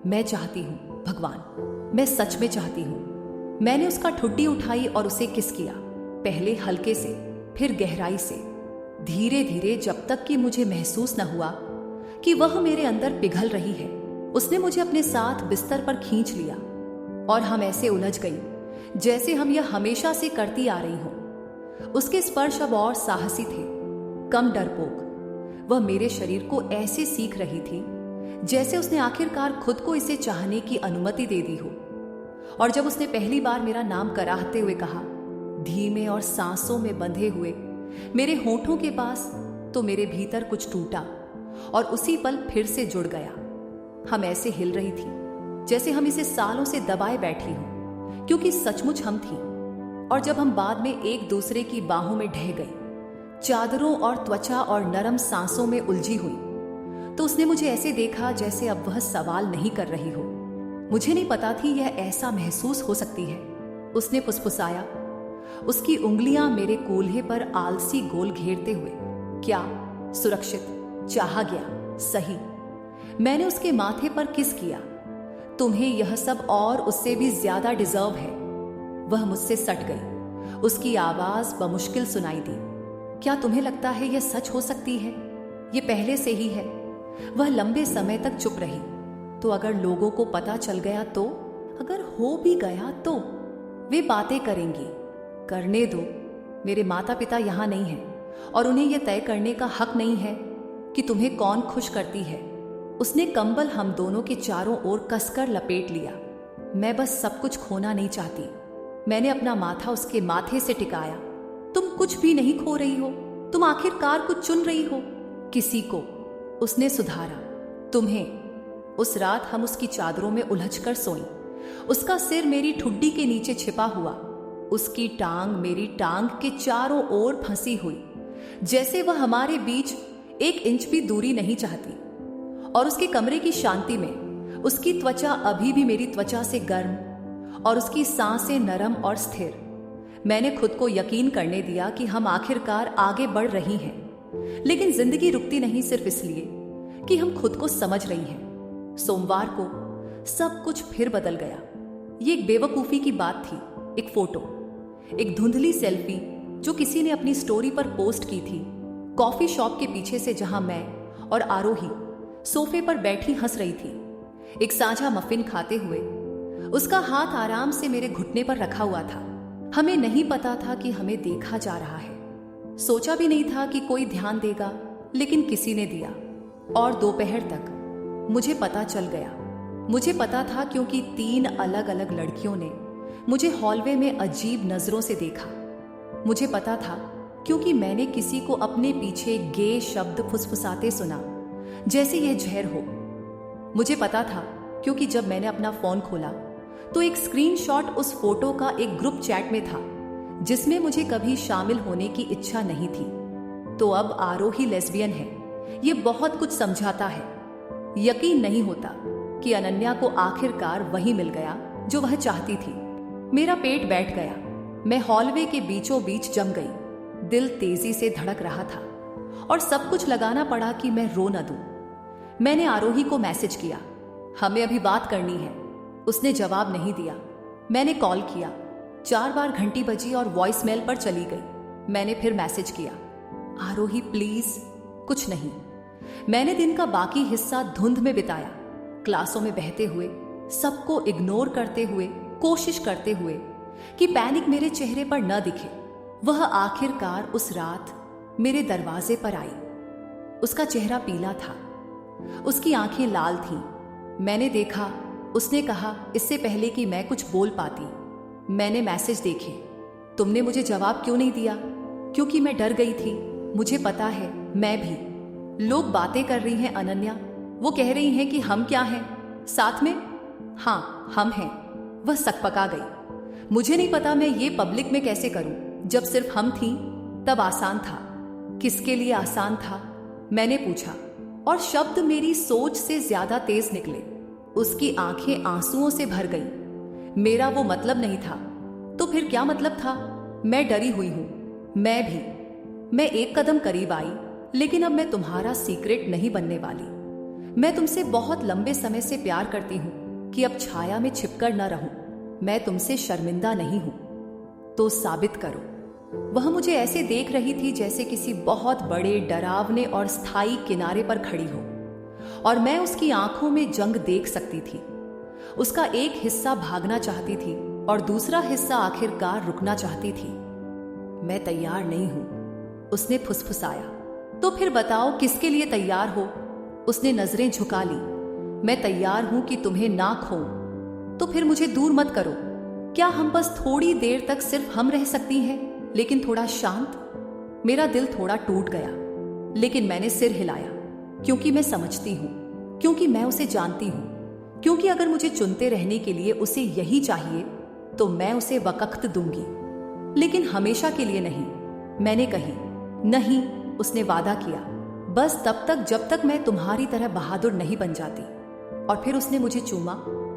Speaker 1: मैं चाहती हूं भगवान, मैं सच में चाहती हूं। मैंने उसका ठुड्डी उठाई और उसे किस किया, पहले हल्के से, फिर गहराई से, धीरे धीरे, जब तक कि मुझे महसूस न हुआ कि वह मेरे अंदर पिघल रही है। उसने मुझे अपने साथ बिस्तर पर खींच लिया और हम ऐसे उलझ गई जैसे हम यह हमेशा से करती आ रही हों। उसके स्पर्श अब और साहसी थे, कम डरपोक। वह मेरे शरीर को ऐसे सीख रही थी जैसे उसने आखिरकार खुद को इसे चाहने की अनुमति दे दी हो। और जब उसने पहली बार मेरा नाम कराहते हुए कहा, धीमे और सांसों में बंधे हुए मेरे होठों के पास, तो मेरे भीतर कुछ टूटा और उसी पल फिर से जुड़ गया। हम ऐसे हिल रही थी जैसे हम इसे सालों से दबाए बैठी हों, क्योंकि सचमुच हम थी। और जब हम बाद में एक दूसरे की बाहों में ढह गई, चादरों और त्वचा और नरम सांसों में उलझी हुई, तो उसने मुझे ऐसे देखा जैसे अब वह सवाल नहीं कर रही हो। मुझे नहीं पता थी यह ऐसा महसूस हो सकती है। उसने फुसफुसाया, उसकी उंगलियां मेरे कूल्हे पर आलसी गोल घेरते हुए। क्या सुरक्षित, चाहा गया, सही। मैंने उसके माथे पर किस किया। तुम्हें यह सब और उससे भी ज्यादा डिजर्व है। वह मुझसे सट गई, उसकी आवाज बमुश्किल सुनाई दी। क्या तुम्हें लगता है यह सच हो सकती है? यह पहले से ही है। वह लंबे समय तक चुप रही। तो अगर लोगों को पता चल गया तो? अगर हो भी गया तो? वे बातें करेंगी। करने दो। मेरे माता पिता यहां नहीं हैं और उन्हें यह तय करने का हक नहीं है कि तुम्हें कौन खुश करती है। उसने कंबल हम दोनों के चारों ओर कसकर लपेट लिया। मैं बस सब कुछ खोना नहीं चाहती। मैंने अपना माथा उसके माथे से टिकाया। तुम कुछ भी नहीं खो रही हो, तुम आखिरकार कुछ चुन रही हो, किसी को। उसने सुधारा, तुम्हें। उस रात हम उसकी चादरों में उलझकर सोईं। उसका सिर मेरी ठुड्डी के नीचे छिपा हुआ, उसकी टांग मेरी टांग के चारों ओर फंसी हुई, जैसे वह हमारे बीच 1 इंच भी दूरी नहीं चाहती। और उसके कमरे की शांति में उसकी त्वचा अभी भी मेरी त्वचा से गर्म और उसकी सांसें नरम और स्थिर। मैंने खुद को यकीन करने दिया कि हम आखिरकार आगे बढ़ रही हैं, लेकिन जिंदगी रुकती नहीं सिर्फ इसलिए कि हम खुद को समझ रही हैं। सोमवार को सब कुछ फिर बदल गया। ये एक बेवकूफी की बात थी। एक फोटो, एक धुंधली सेल्फी जो किसी ने अपनी स्टोरी पर पोस्ट की थी, कॉफी शॉप के पीछे से, जहां मैं और आरोही सोफे पर बैठी हंस रही थी, एक साझा मफिन खाते हुए। उसका हाथ आराम से मेरे घुटने पर रखा हुआ था। हमें नहीं पता था कि हमें देखा जा रहा है। सोचा भी नहीं था कि कोई ध्यान देगा, लेकिन किसी ने दिया। और दोपहर तक मुझे पता चल गया। मुझे पता था क्योंकि 3 अलग अलग लड़कियों ने मुझे हॉलवे में अजीब नजरों से देखा। मुझे पता था क्योंकि मैंने किसी को अपने पीछे गे शब्द फुसफुसाते सुना, जैसे यह जहर हो। मुझे पता था क्योंकि जब मैंने अपना फोन खोला तो एक स्क्रीनशॉट उस फोटो का एक ग्रुप चैट में था, जिसमें मुझे कभी शामिल होने की इच्छा नहीं थी। तो अब आरोही लेस्बियन है, ये बहुत कुछ समझाता है। यकीन नहीं होता कि अनन्या को आखिरकार वही मिल गया जो वह चाहती थी। मेरा पेट बैठ गया। मैं हॉलवे के बीचों बीच जम गई। दिल तेजी से धड़क रहा था और सब कुछ लगाना पड़ा कि मैं रो न दूं। मैंने आरोही को मैसेज किया, हमें अभी बात करनी है। उसने जवाब नहीं दिया। मैंने कॉल किया, 4 बार घंटी बजी और वॉइसमेल पर चली गई। मैंने फिर मैसेज किया, आरोही प्लीज। कुछ नहीं। मैंने दिन का बाकी हिस्सा धुंध में बिताया, क्लासों में बहते हुए, सबको इग्नोर करते हुए, कोशिश करते हुए कि पैनिक मेरे चेहरे पर न दिखे। वह आखिरकार उस रात मेरे दरवाजे पर आई। उसका चेहरा पीला था, उसकी आंखें लाल थीं। मैंने देखा, उसने कहा इससे पहले कि मैं कुछ बोल पाती, मैंने मैसेज देखे। तुमने मुझे जवाब क्यों नहीं दिया? क्योंकि मैं डर गई थी। मुझे पता है, मैं भी। लोग बातें कर रही हैं अनन्या, वो कह रही हैं कि हम क्या हैं साथ में। हाँ, हम हैं। वह सकपका गई। मुझे नहीं पता मैं ये पब्लिक में कैसे करूं। जब सिर्फ हम थीं तब आसान था। किसके लिए आसान था? मैंने पूछा, और शब्द मेरी सोच से ज्यादा तेज निकले। उसकी आंखें आंसुओं से भर गईं। मेरा वो मतलब नहीं था। तो फिर क्या मतलब था? मैं डरी हुई हूं, मैं भी। मैं एक कदम करीब आई, लेकिन अब मैं तुम्हारा सीक्रेट नहीं बनने वाली। मैं तुमसे बहुत लंबे समय से प्यार करती हूं कि अब छाया में छिपकर न रहूं। मैं तुमसे शर्मिंदा नहीं हूं, तो साबित करो। वह मुझे ऐसे देख रही थी जैसे किसी बहुत बड़े, डरावने और स्थायी किनारे पर खड़ी हो, और मैं उसकी आंखों में जंग देख सकती थी। उसका एक हिस्सा भागना चाहती थी और दूसरा हिस्सा आखिरकार रुकना चाहती थी। मैं तैयार नहीं हूं, उसने फुसफुसाया। तो फिर बताओ किसके लिए तैयार हो? उसने नजरें झुका ली। मैं तैयार हूं कि तुम्हें ना खोऊं। तो फिर मुझे दूर मत करो। क्या हम बस थोड़ी देर तक सिर्फ हम रह सकती हैं, लेकिन थोड़ा शांत? मेरा दिल थोड़ा टूट गया, लेकिन मैंने सिर हिलाया, क्योंकि मैं समझती हूं, क्योंकि मैं उसे जानती हूं, क्योंकि अगर मुझे चुनते रहने के लिए उसे यही चाहिए तो मैं उसे वक्त दूंगी, लेकिन हमेशा के लिए नहीं। मैंने कही नहीं। उसने वादा किया, बस तब तक जब तक मैं तुम्हारी तरह बहादुर नहीं बन जाती। और फिर उसने मुझे चूमा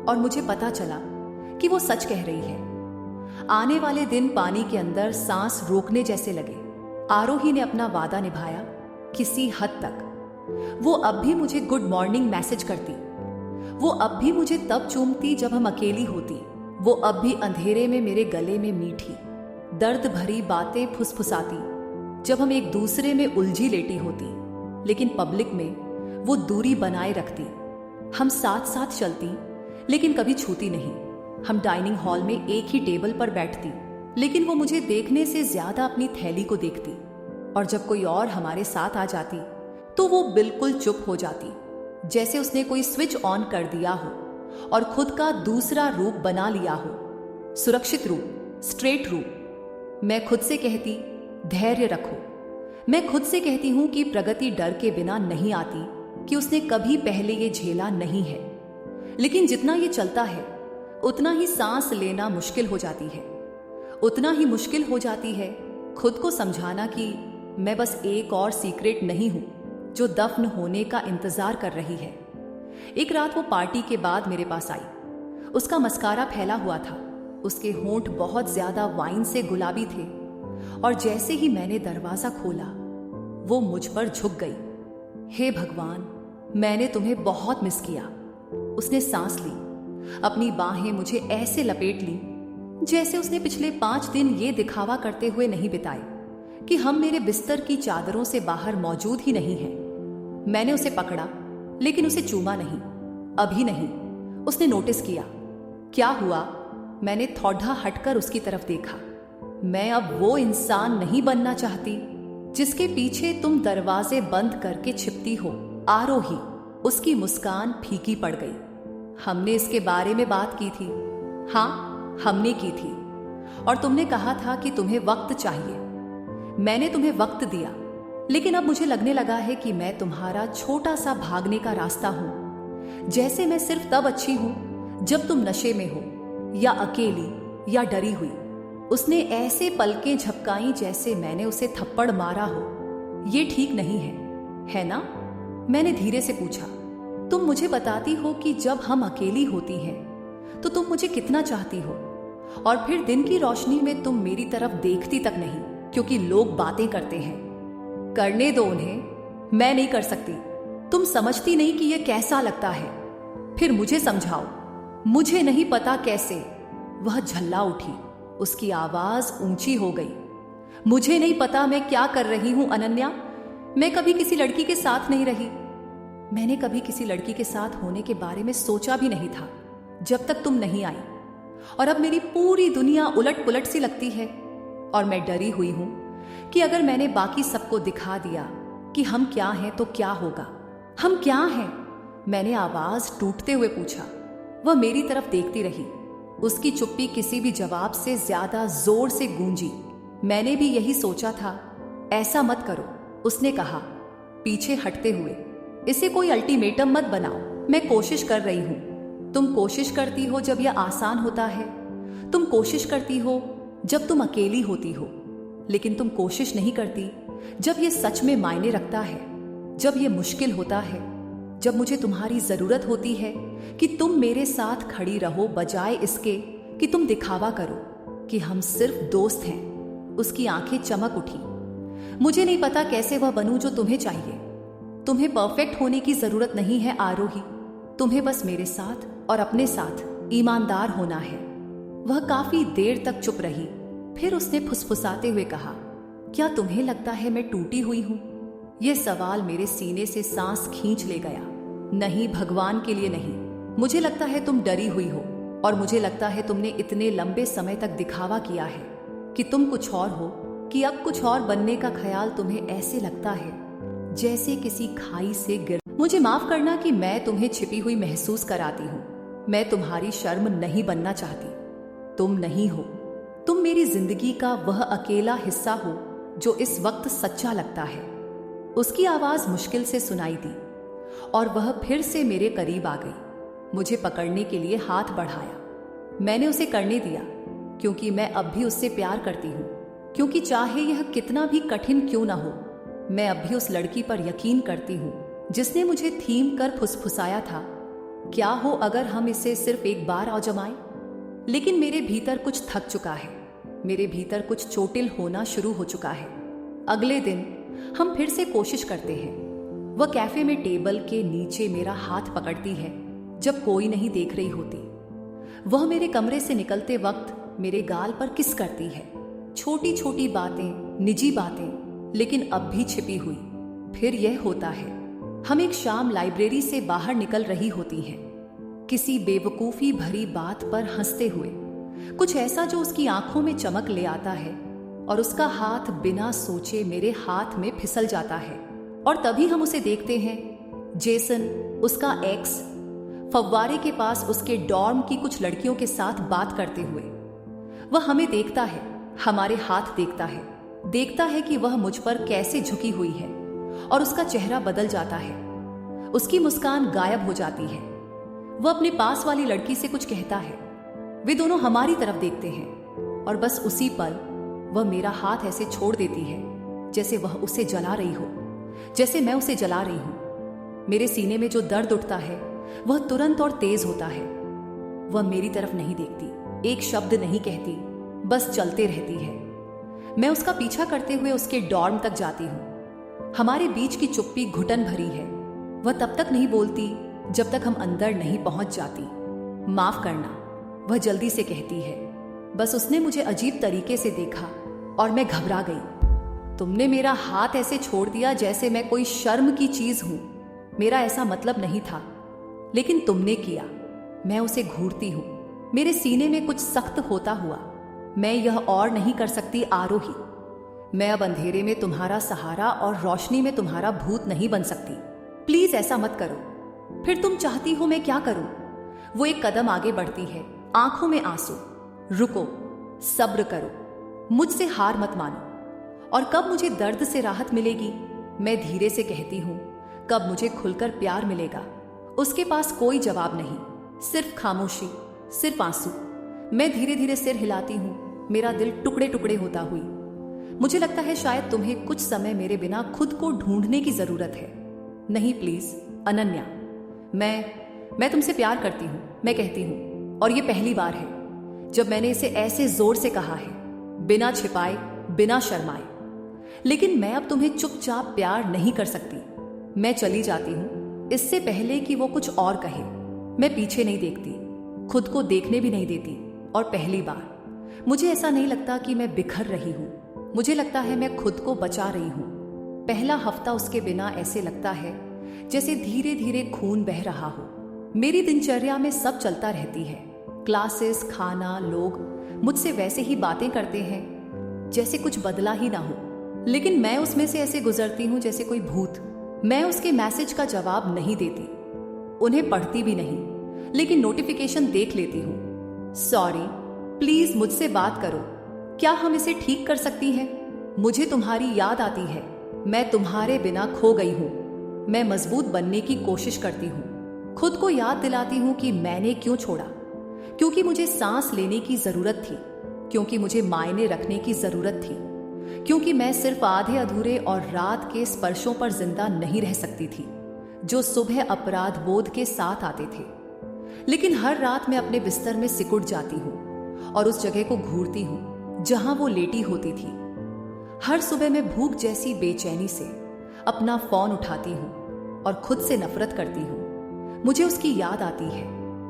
Speaker 1: और मुझे पता चला कि वो सच कह रही है। आने वाले दिन पानी के अंदर सांस रोकने जैसे लगे। आरोही ने अपना वादा निभाया किसी हद तक। वो अब भी मुझे गुड मॉर्निंग मैसेज करती। वो अब भी मुझे तब चूमती जब हम अकेली होती। वो अब भी अंधेरे में मेरे गले में मीठी, दर्द भरी बातें फुसफुसाती जब हम एक दूसरे में उलझी लेटी होती। लेकिन पब्लिक में वो दूरी बनाए रखती। हम साथ साथ चलती, लेकिन कभी छूती नहीं। हम डाइनिंग हॉल में एक ही टेबल पर बैठती, लेकिन वो मुझे देखने से ज्यादा अपनी थैली को देखती। और जब कोई और हमारे साथ आ जाती तो वो बिल्कुल चुप हो जाती, जैसे उसने कोई स्विच ऑन कर दिया हो और खुद का दूसरा रूप बना लिया हो। सुरक्षित रूप, स्ट्रेट रूप। मैं खुद से कहती धैर्य रखो। मैं खुद से कहती हूं कि प्रगति डर के बिना नहीं आती, कि उसने कभी पहले ये झेला नहीं है। लेकिन जितना ये चलता है उतना ही सांस लेना मुश्किल हो जाती है। उतना ही मुश्किल हो जाती है खुद को समझाना कि मैं बस एक और सीक्रेट नहीं हूं जो दफन होने का इंतजार कर रही है। एक रात वो पार्टी के बाद मेरे पास आई। उसका मस्कारा फैला हुआ था, उसके होंठ बहुत ज्यादा वाइन से गुलाबी थे और जैसे ही मैंने दरवाजा खोला वो मुझ पर झुक गई। हे भगवान, मैंने तुम्हें बहुत मिस किया। उसने सांस ली, अपनी बाहें मुझे ऐसे लपेट ली जैसे उसने पिछले 5 दिन ये दिखावा करते हुए नहीं बिताए कि हम मेरे बिस्तर की चादरों से बाहर मौजूद ही नहीं हैं। मैंने उसे पकड़ा लेकिन उसे चूमा नहीं, अभी नहीं। उसने नोटिस किया। क्या हुआ? मैंने थोड़ा हटकर उसकी तरफ देखा। मैं अब वो इंसान नहीं बनना चाहती जिसके पीछे तुम दरवाजे बंद करके छिपती हो। आरोही। उसकी मुस्कान फीकी पड़ गई। हमने इसके बारे में बात की थी। हाँ, हमने की थी और तुमने कहा था कि तुम्हें वक्त चाहिए। मैंने तुम्हें वक्त दिया, लेकिन अब मुझे लगने लगा है कि मैं तुम्हारा छोटा सा भागने का रास्ता हूं। जैसे मैं सिर्फ तब अच्छी हूं जब तुम नशे में हो या अकेली या डरी हुई। उसने ऐसे पलकें झपकाई जैसे मैंने उसे थप्पड़ मारा हो। ये ठीक नहीं है ना? मैंने धीरे से पूछा। तुम मुझे बताती हो कि जब हम अकेली होती हैं तो तुम मुझे कितना चाहती हो, और फिर दिन की रोशनी में तुम मेरी तरफ देखती तक नहीं क्योंकि लोग बातें करते हैं। करने दो उन्हें, मैं नहीं कर सकती। तुम समझती नहीं कि यह कैसा लगता है। फिर मुझे समझाओ। मुझे नहीं पता कैसे। वह झल्ला उठी, उसकी आवाज ऊंची हो गई। मुझे नहीं पता मैं क्या कर रही हूं अनन्या। मैं कभी किसी लड़की के साथ नहीं रही। मैंने कभी किसी लड़की के साथ होने के बारे में सोचा भी नहीं था जब तक तुम नहीं आई। और अब मेरी पूरी दुनिया उलट पुलट सी लगती है और मैं डरी हुई हूं कि अगर मैंने बाकी सबको दिखा दिया कि हम क्या हैं तो क्या होगा। हम क्या हैं? मैंने आवाज टूटते हुए पूछा। वह मेरी तरफ देखती रही। उसकी चुप्पी किसी भी जवाब से ज्यादा जोर से गूंजी। मैंने भी यही सोचा था। ऐसा मत करो, उसने कहा पीछे हटते हुए। इसे कोई अल्टीमेटम मत बनाओ। मैं कोशिश कर रही हूं। तुम कोशिश करती हो जब यह आसान होता है। तुम कोशिश करती हो जब तुम अकेली होती हो, लेकिन तुम कोशिश नहीं करती जब यह सच में मायने रखता है, जब यह मुश्किल होता है, जब मुझे तुम्हारी जरूरत होती है कि तुम मेरे साथ खड़ी रहो बजाय इसके कि तुम दिखावा करो कि हम सिर्फ दोस्त हैं। उसकी आंखें चमक उठी। मुझे नहीं पता कैसे वह बनूं जो तुम्हें चाहिए। तुम्हें परफेक्ट होने की जरूरत नहीं है आरोही। तुम्हें बस मेरे साथ और अपने साथ ईमानदार होना है। वह काफी देर तक चुप रही। फिर उसने फुसफुसाते हुए कहा, क्या तुम्हें लगता है मैं टूटी हुई हूं? यह सवाल मेरे सीने से सांस खींच ले गया। नहीं, भगवान के लिए नहीं। मुझे लगता है तुम डरी हुई हो, और मुझे लगता है तुमने इतने लंबे समय तक दिखावा किया है कि तुम कुछ और हो, कि अब कुछ और बनने का ख्याल तुम्हें ऐसे लगता है जैसे किसी खाई से गिर। मुझे माफ करना कि मैं तुम्हें छिपी हुई महसूस कराती हूं। मैं तुम्हारी शर्म नहीं बनना चाहती। तुम नहीं हो। तुम मेरी जिंदगी का वह अकेला हिस्सा हो जो इस वक्त सच्चा लगता है। उसकी आवाज मुश्किल से सुनाई दी और वह फिर से मेरे करीब आ गई। मुझे पकड़ने के लिए हाथ बढ़ाया। मैंने उसे करने दिया क्योंकि मैं अब भी उससे प्यार करती हूँ, क्योंकि चाहे यह कितना भी कठिन क्यों ना हो, मैं अब भी उस लड़की पर यकीन करती हूँ जिसने मुझे थीम कर फुसफुसाया था, क्या हो अगर हम इसे सिर्फ एक बार आजमाएं। लेकिन मेरे भीतर कुछ थक चुका है। मेरे भीतर कुछ चोटिल होना शुरू हो चुका है। अगले दिन हम फिर से कोशिश करते हैं। वह कैफे में टेबल के नीचे मेरा हाथ पकड़ती है जब कोई नहीं देख रही होती। वह मेरे कमरे से निकलते वक्त मेरे गाल पर किस करती है। छोटी छोटी बातें, निजी बातें, लेकिन अब भी छिपी हुई। फिर यह होता है, हम एक शाम लाइब्रेरी से बाहर निकल रही होती हैं, किसी बेवकूफी भरी बात पर हंसते हुए। कुछ ऐसा जो उसकी आंखों में चमक ले आता है और उसका हाथ बिना सोचे मेरे हाथ में फिसल जाता है। और तभी हम उसे देखते हैं, जेसन, उसका एक्स, फव्वारे के पास उसके डॉर्म की कुछ लड़कियों के साथ बात करते हुए। वह हमें देखता है, हमारे हाथ देखता है कि वह मुझ पर कैसे झुकी हुई है, और उसका चेहरा बदल जाता है। उसकी मुस्कान गायब हो जाती है। वो अपने पास वाली लड़की से कुछ कहता है। वे दोनों हमारी तरफ देखते हैं और बस उसी पल वह मेरा हाथ ऐसे छोड़ देती है जैसे वह उसे जला रही हो, जैसे मैं उसे जला रही हूं। मेरे सीने में जो दर्द उठता है वह तुरंत और तेज होता है। वह मेरी तरफ नहीं देखती, एक शब्द नहीं कहती, बस चलते रहती है। मैं उसका पीछा करते हुए उसके डॉर्म तक जाती हूं। हमारे बीच की चुप्पी घुटन भरी है। वह तब तक नहीं बोलती जब तक हम अंदर नहीं पहुंच जाती। माफ करना, वह जल्दी से कहती है। बस उसने मुझे अजीब तरीके से देखा और मैं घबरा गई। तुमने मेरा हाथ ऐसे छोड़ दिया जैसे मैं कोई शर्म की चीज हूं। मेरा ऐसा मतलब नहीं था, लेकिन तुमने किया। मैं उसे घूरती हूं, मेरे सीने में कुछ सख्त होता हुआ। मैं यह और नहीं कर सकती आरोही। मैं अब अंधेरे में तुम्हारा सहारा और रोशनी में तुम्हारा भूत नहीं बन सकती। प्लीज ऐसा मत करो। फिर तुम चाहती हो मैं क्या करूं? वो एक कदम आगे बढ़ती है, आंखों में आंसू। रुको, सब्र करो, मुझसे हार मत मानो। और कब मुझे दर्द से राहत मिलेगी? मैं धीरे से कहती हूं, कब मुझे खुलकर प्यार मिलेगा? उसके पास कोई जवाब नहीं, सिर्फ खामोशी, सिर्फ आंसू। मैं धीरे धीरे सिर हिलाती हूं, मेरा दिल टुकड़े टुकड़े होता हुई। मुझे लगता है शायद तुम्हें कुछ समय मेरे बिना खुद को ढूंढने की जरूरत है। नहीं प्लीज अनन्या, मैं तुमसे प्यार करती हूं, मैं कहती हूं। और ये पहली बार है जब मैंने इसे ऐसे जोर से कहा है, बिना छिपाए, बिना शर्माए। लेकिन मैं अब तुम्हें चुपचाप प्यार नहीं कर सकती। मैं चली जाती हूं इससे पहले कि वो कुछ और कहे। मैं पीछे नहीं देखती, खुद को देखने भी नहीं देती। और पहली बार मुझे ऐसा नहीं लगता कि मैं बिखर रही हूं, मुझे लगता है मैं खुद को बचा रही हूं। पहला हफ्ता उसके बिना ऐसे लगता है जैसे धीरे धीरे खून बह रहा हो। मेरी दिनचर्या में सब चलता रहती है, क्लासेस, खाना, लोग मुझसे वैसे ही बातें करते हैं जैसे कुछ बदला ही ना हो। लेकिन मैं उसमें से ऐसे गुजरती हूं जैसे कोई भूत। मैं उसके मैसेज का जवाब नहीं देती, उन्हें पढ़ती भी नहीं, लेकिन नोटिफिकेशन देख लेती हूं। सॉरी, प्लीज मुझसे बात करो, क्या हम इसे ठीक कर सकती हैं? मुझे तुम्हारी याद आती है, मैं तुम्हारे बिना खो गई हूं। मैं मजबूत बनने की कोशिश करती हूं, खुद को याद दिलाती हूं कि मैंने क्यों छोड़ा। क्योंकि मुझे सांस लेने की जरूरत थी, क्योंकि मुझे मायने रखने की जरूरत थी, क्योंकि मैं सिर्फ आधे अधूरे और रात के स्पर्शों पर जिंदा नहीं रह सकती थी जो सुबह अपराध बोध के साथ आते थे। लेकिन हर रात मैं अपने बिस्तर में सिकुड़ जाती हूं और उस जगह को घूरती हूं जहां वो लेटी होती थी। हर सुबह मैं भूख जैसी बेचैनी से अपना फोन उठाती हूं और खुद से नफरत करती हूं। मुझे उसकी याद आती है,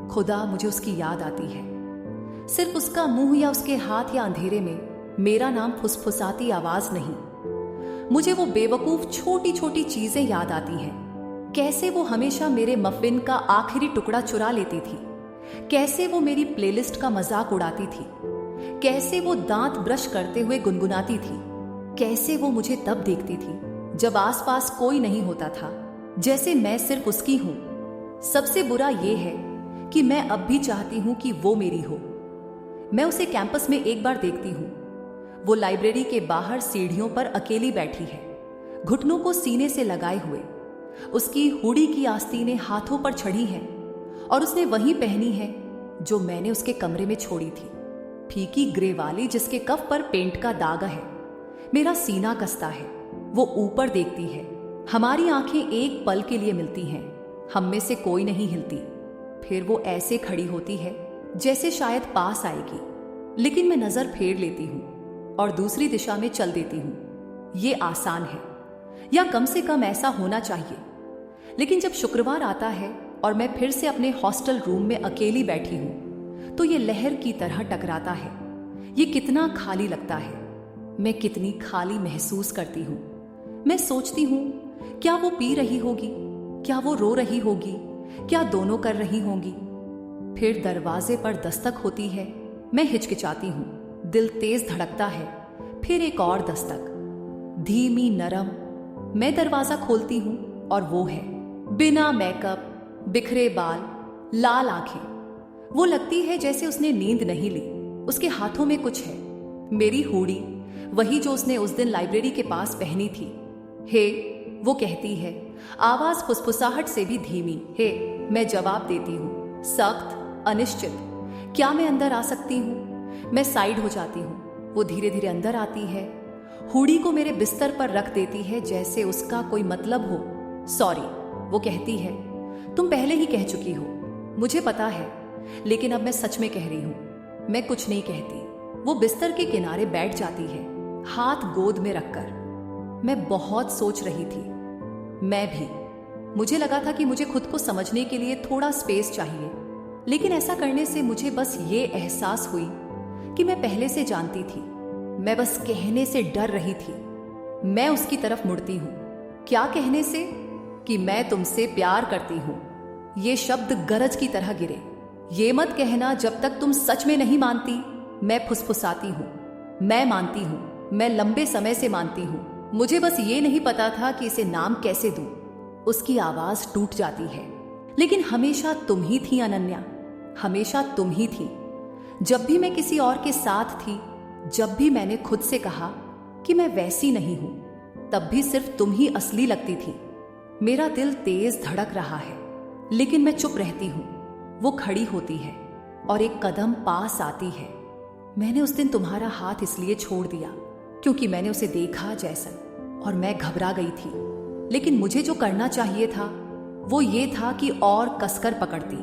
Speaker 1: खुदा मुझे उसकी याद आती है। सिर्फ उसका मुंह या उसके हाथ या अंधेरे में मेरा नाम फुसफुसाती आवाज नहीं। मुझे वो बेवकूफ छोटी छोटी चीजें याद आती हैं। कैसे वो हमेशा मेरे मफिन का आखिरी टुकड़ा चुरा लेती थी, कैसे वो मेरी प्लेलिस्ट का मजाक उड़ाती थी, कैसे वो दांत ब्रश करते हुए गुनगुनाती थी, कैसे वो मुझे तब देखती थी जब आसपास कोई नहीं होता था, जैसे मैं सिर्फ उसकी हूं। सबसे बुरा ये है कि मैं अब भी चाहती हूं कि वो मेरी हो। मैं उसे कैंपस में एक बार देखती हूं। वो लाइब्रेरी के बाहर सीढ़ियों पर अकेली बैठी है, घुटनों को सीने से लगाए हुए। उसकी हुडी की आस्तीनें हाथों पर चढ़ी हैं और उसने वही पहनी है जो मैंने उसके कमरे में छोड़ी थी, फीकी ग्रे वाली जिसके कफ पर पेंट का दाग है। मेरा सीना कसता है। वो ऊपर देखती है। हमारी आंखें एक पल के लिए मिलती हैं, हम में से कोई नहीं हिलती। फिर वो ऐसे खड़ी होती है जैसे शायद पास आएगी, लेकिन मैं नजर फेर लेती हूं और दूसरी दिशा में चल देती हूं। ये आसान है, या कम से कम ऐसा होना चाहिए। लेकिन जब शुक्रवार आता है और मैं फिर से अपने हॉस्टल रूम में अकेली बैठी हूं, तो ये लहर की तरह टकराता है। ये कितना खाली लगता है, मैं कितनी खाली महसूस करती हूं। मैं सोचती हूं, क्या वो पी रही होगी, क्या वो रो रही होगी, क्या दोनों कर रही होंगी। फिर दरवाजे पर दस्तक होती है। मैं हिचकिचाती हूं, दिल तेज धड़कता है। फिर एक और दस्तक, धीमी, नरम। मैं दरवाजा खोलती हूं और वो है, बिना मेकअप, बिखरे बाल, लाल आंखें। वो लगती है जैसे उसने नींद नहीं ली। उसके हाथों में कुछ है, मेरी हुडी, वही जो उसने उस दिन लाइब्रेरी के पास पहनी थी। हे, वो कहती है, आवाज फुसफुसाहट से भी धीमी। हे, मैं जवाब देती हूं, सख्त, अनिश्चित। क्या मैं अंदर आ सकती हूँ? मैं साइड हो जाती हूँ। वो धीरे धीरे अंदर आती है, हुडी को मेरे बिस्तर पर रख देती है जैसे उसका कोई मतलब हो। सॉरी, वो कहती है, तुम पहले ही कह चुकी हो। मुझे पता है, लेकिन अब मैं सच में कह रही हूँ। मैं कुछ नहीं कहती। वो बिस्तर के किनारे बैठ जाती है, हाथ गोद में रखकर। मैं बहुत सोच रही थी। मैं भी। मुझे लगा था कि मुझे खुद को समझने के लिए थोड़ा स्पेस चाहिए, लेकिन ऐसा करने से मुझे बस ये एहसास हुई कि मैं पहले से जानती थी। मैं बस कहने से डर रही थी। मैं उसकी तरफ मुड़ती हूँ। क्या कहने से? कि मैं तुमसे प्यार करती हूँ। ये शब्द गरज की तरह गिरे। ये मत कहना जब तक तुम सच में नहीं मानती। मैं फुसफुसाती हूँ। मैं मानती हूँ, मैं लंबे समय से मानती हूँ। मुझे बस ये नहीं पता था कि इसे नाम कैसे दूं। उसकी आवाज टूट जाती है। लेकिन हमेशा तुम ही थी अनन्या, हमेशा तुम ही थी। जब भी मैं किसी और के साथ थी, जब भी मैंने खुद से कहा कि मैं वैसी नहीं हूं, तब भी सिर्फ तुम ही असली लगती थी। मेरा दिल तेज धड़क रहा है, लेकिन मैं चुप रहती हूं। वो खड़ी होती है और एक कदम पास आती है। मैंने उस दिन तुम्हारा हाथ इसलिए छोड़ दिया क्योंकि मैंने उसे देखा जैसन, और मैं घबरा गई थी। लेकिन मुझे जो करना चाहिए था वो ये था कि और कसकर पकड़ती।